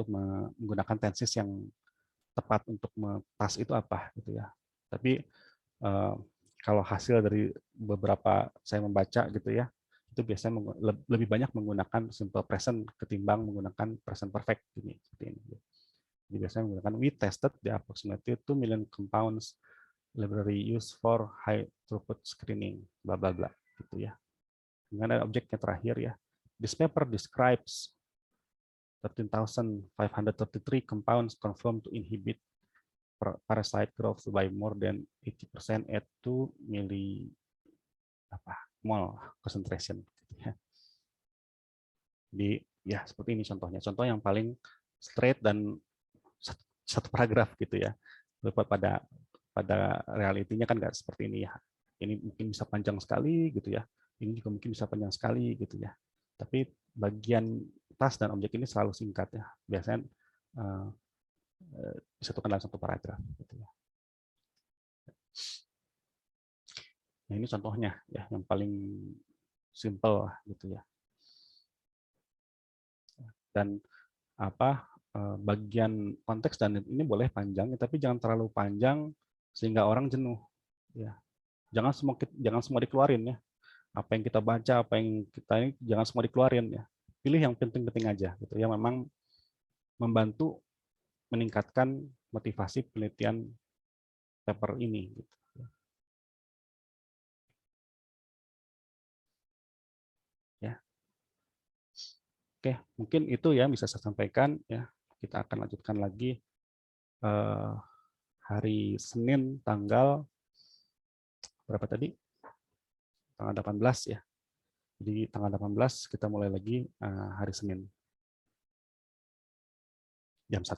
menggunakan tenses yang tepat untuk task itu apa gitu ya. Tapi kalau hasil dari beberapa saya membaca gitu ya, itu biasanya lebih banyak menggunakan simple present ketimbang menggunakan present perfect ini seperti ini. Jadi biasanya menggunakan we tested the approximately 2 million compounds library used for high throughput screening bla bla bla gitu ya. Dengan ada objeknya terakhir ya. This paper describes 13,533 compounds confirmed to inhibit parasite growth by more than 80% at 2 millimol concentration. Jadi ya seperti ini contohnya. Contoh yang paling straight dan satu paragraf gitu ya. Pada realitinya kan nggak seperti ini ya. Ini mungkin bisa panjang sekali gitu ya. Ini juga mungkin bisa panjang sekali gitu ya. Tapi bagian tas dan objek ini selalu singkat ya. Biasanya disatukan dalam satu paragraf gitu ya. Nah, ini contohnya ya yang paling simple gitu ya. Dan bagian konteks dan ini boleh panjang tapi jangan terlalu panjang sehingga orang jenuh ya. Jangan semua dikeluarin ya. Apa yang kita baca, apa yang kita ini jangan semua dikeluarin ya. Pilih yang penting-penting aja gitu ya. Memang membantu meningkatkan motivasi penelitian paper ini gitu. Ya. Oke, mungkin itu ya bisa saya sampaikan ya. Kita akan lanjutkan lagi hari Senin tanggal berapa tadi? Tanggal 18 ya. Jadi tanggal 18 kita mulai lagi hari Senin. Jam 1.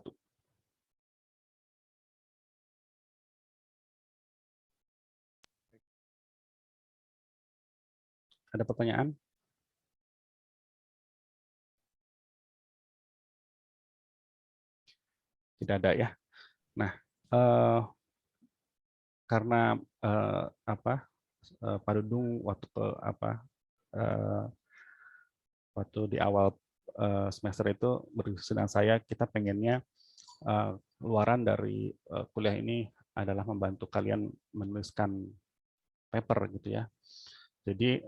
Ada pertanyaan? Tidak ada ya. Nah, karena Pak Dudung waktu di awal semester itu berdiskusi dengan saya, kita pengennya luaran dari kuliah ini adalah membantu kalian menuliskan paper gitu ya. Jadi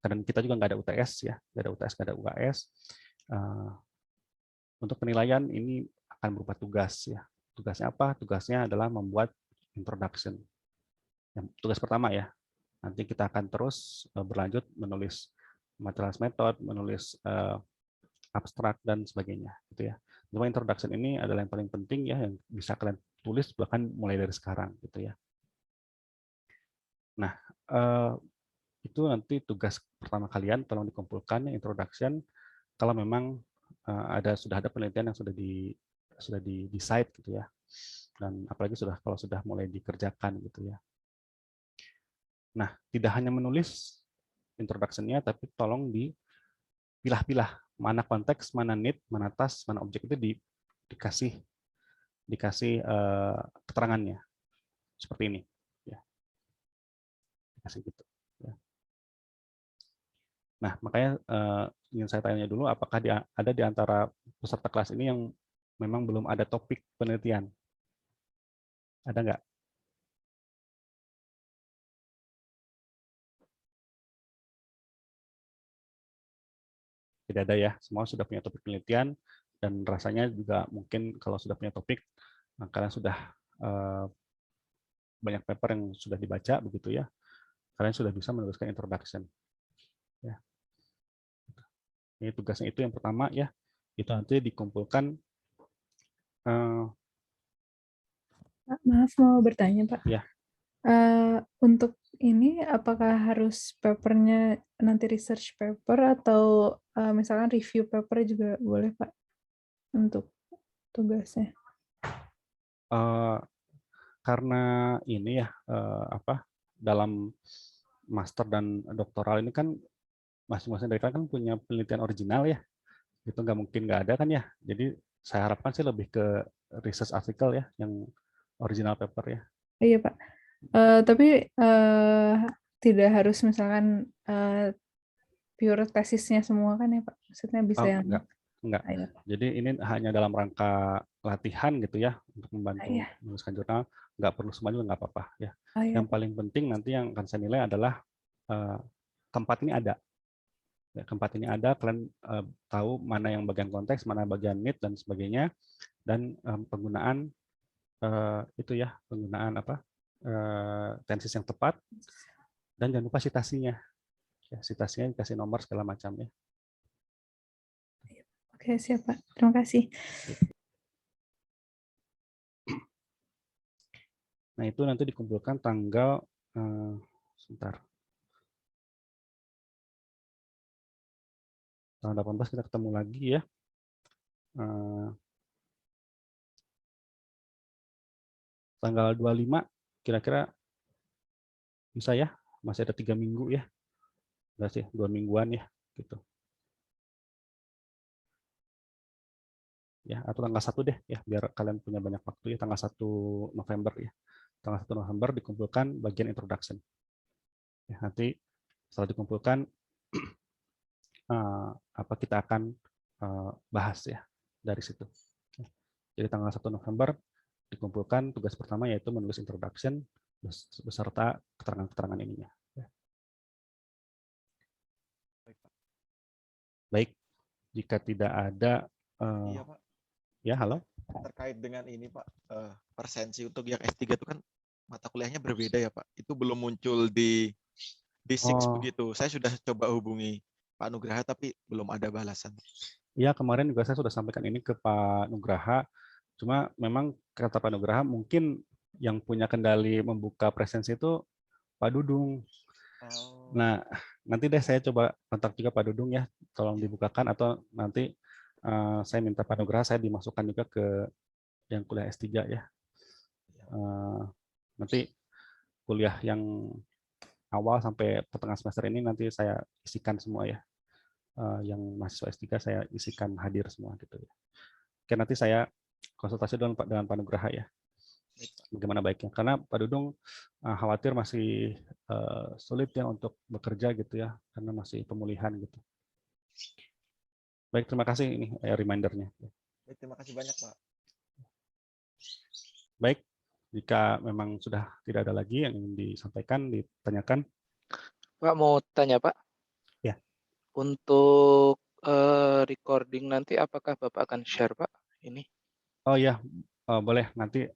dan kita juga nggak ada UTS ya, nggak ada UTS, nggak ada UAS. Untuk penilaian ini akan berupa tugas ya. Tugasnya apa? Tugasnya adalah membuat introduction. Yang tugas pertama ya. Nanti kita akan terus berlanjut menulis materials method, menulis abstrak dan sebagainya gitu ya. Cuma introduction ini adalah yang paling penting ya, yang bisa kalian tulis bahkan mulai dari sekarang gitu ya. Nah, itu nanti tugas pertama kalian, tolong dikumpulkan introduction. Kalau memang sudah ada penelitian yang sudah di decide gitu ya, dan apalagi kalau sudah mulai dikerjakan gitu ya. Nah, tidak hanya menulis introduction-nya, tapi tolong dipilah-pilah mana konteks, mana need, mana task, mana objek itu dikasih keterangannya seperti ini ya. Dikasih gitu ya. Nah, makanya ingin saya tanya dulu, apakah ada di antara peserta kelas ini yang memang belum ada topik penelitian? Ada nggak? Tidak ada ya, semua sudah punya topik penelitian, dan rasanya juga mungkin kalau sudah punya topik, kalian sudah banyak paper yang sudah dibaca, begitu ya, kalian sudah bisa menuliskan introduction. Ya. Ini tugasnya itu yang pertama ya, itu nanti dikumpulkan. Maaf, mau bertanya Pak. Ya. Untuk ini apakah harus papernya nanti research paper atau misalkan review paper juga boleh Pak untuk tugasnya? Karena ini ya dalam master dan doktoral ini kan masing-masing dari kalian kan punya penelitian original ya, itu nggak mungkin nggak ada kan ya. Jadi saya harapkan sih lebih ke research article ya, yang original paper ya. Iya Pak. Tapi tidak harus misalkan pure tesisnya semua kan ya Pak? Maksudnya bisa yang enggak. Jadi ini hanya dalam rangka latihan gitu ya, untuk membantu menuliskan jurnal. Nggak perlu semuanya, nggak apa-apa ya. Yang paling penting nanti yang akan saya nilai adalah tempat ini ada. Ya, keempat ini ada, kalian tahu mana yang bagian konteks, mana bagian need dan sebagainya, dan penggunaan itu ya, penggunaan apa tenses yang tepat, dan jangan lupa citasinya. Ya, citasinya dikasih nomor segala macam ya. Oke, siap Pak. Terima kasih. Nah, itu nanti dikumpulkan tanggal sebentar. Tanggal 18 kita ketemu lagi ya. Tanggal 25 kira-kira bisa ya, masih ada 3 minggu ya. Enggak sih, 2 mingguan ya gitu. Ya, atau tanggal 1 deh ya, biar kalian punya banyak waktu ya, tanggal 1 November ya. Tanggal 1 November dikumpulkan bagian introduction. Ya, nanti setelah dikumpulkan apa kita akan bahas ya dari situ. Jadi tanggal 1 November dikumpulkan tugas pertama yaitu menulis introduction beserta keterangan-keterangan ininya. Baik, jika tidak ada Iya Pak, ya halo. terkait dengan ini Pak, persensi untuk yang S3 itu kan mata kuliahnya berbeda ya Pak. Itu belum muncul di SIX begitu. Saya sudah coba hubungi Pak Nugraha tapi belum ada balasan. Ya, kemarin juga saya sudah sampaikan ini ke Pak Nugraha. Cuma memang kata Pak Nugraha mungkin yang punya kendali membuka presensi itu Pak Dudung. Nah, nanti deh saya coba kontak juga Pak Dudung ya, tolong dibukakan atau nanti saya minta Pak Nugraha saya dimasukkan juga ke yang kuliah S3 ya. Nanti kuliah yang awal sampai pertengahan semester ini nanti saya isikan semua ya. Yang mahasiswa S3 saya isikan hadir semua gitu ya. Oke, nanti saya konsultasi dengan Pak Nugraha ya. Bagaimana baiknya? Karena Pak Dudung khawatir masih sulit ya untuk bekerja gitu ya, karena masih pemulihan gitu. Baik, terima kasih ini remindernya. Baik, terima kasih banyak Pak. Baik, jika memang sudah tidak ada lagi yang ingin disampaikan, ditanyakan. Pak mau tanya Pak. Ya. Untuk recording nanti apakah Bapak akan share Pak ini? Oh ya, boleh nanti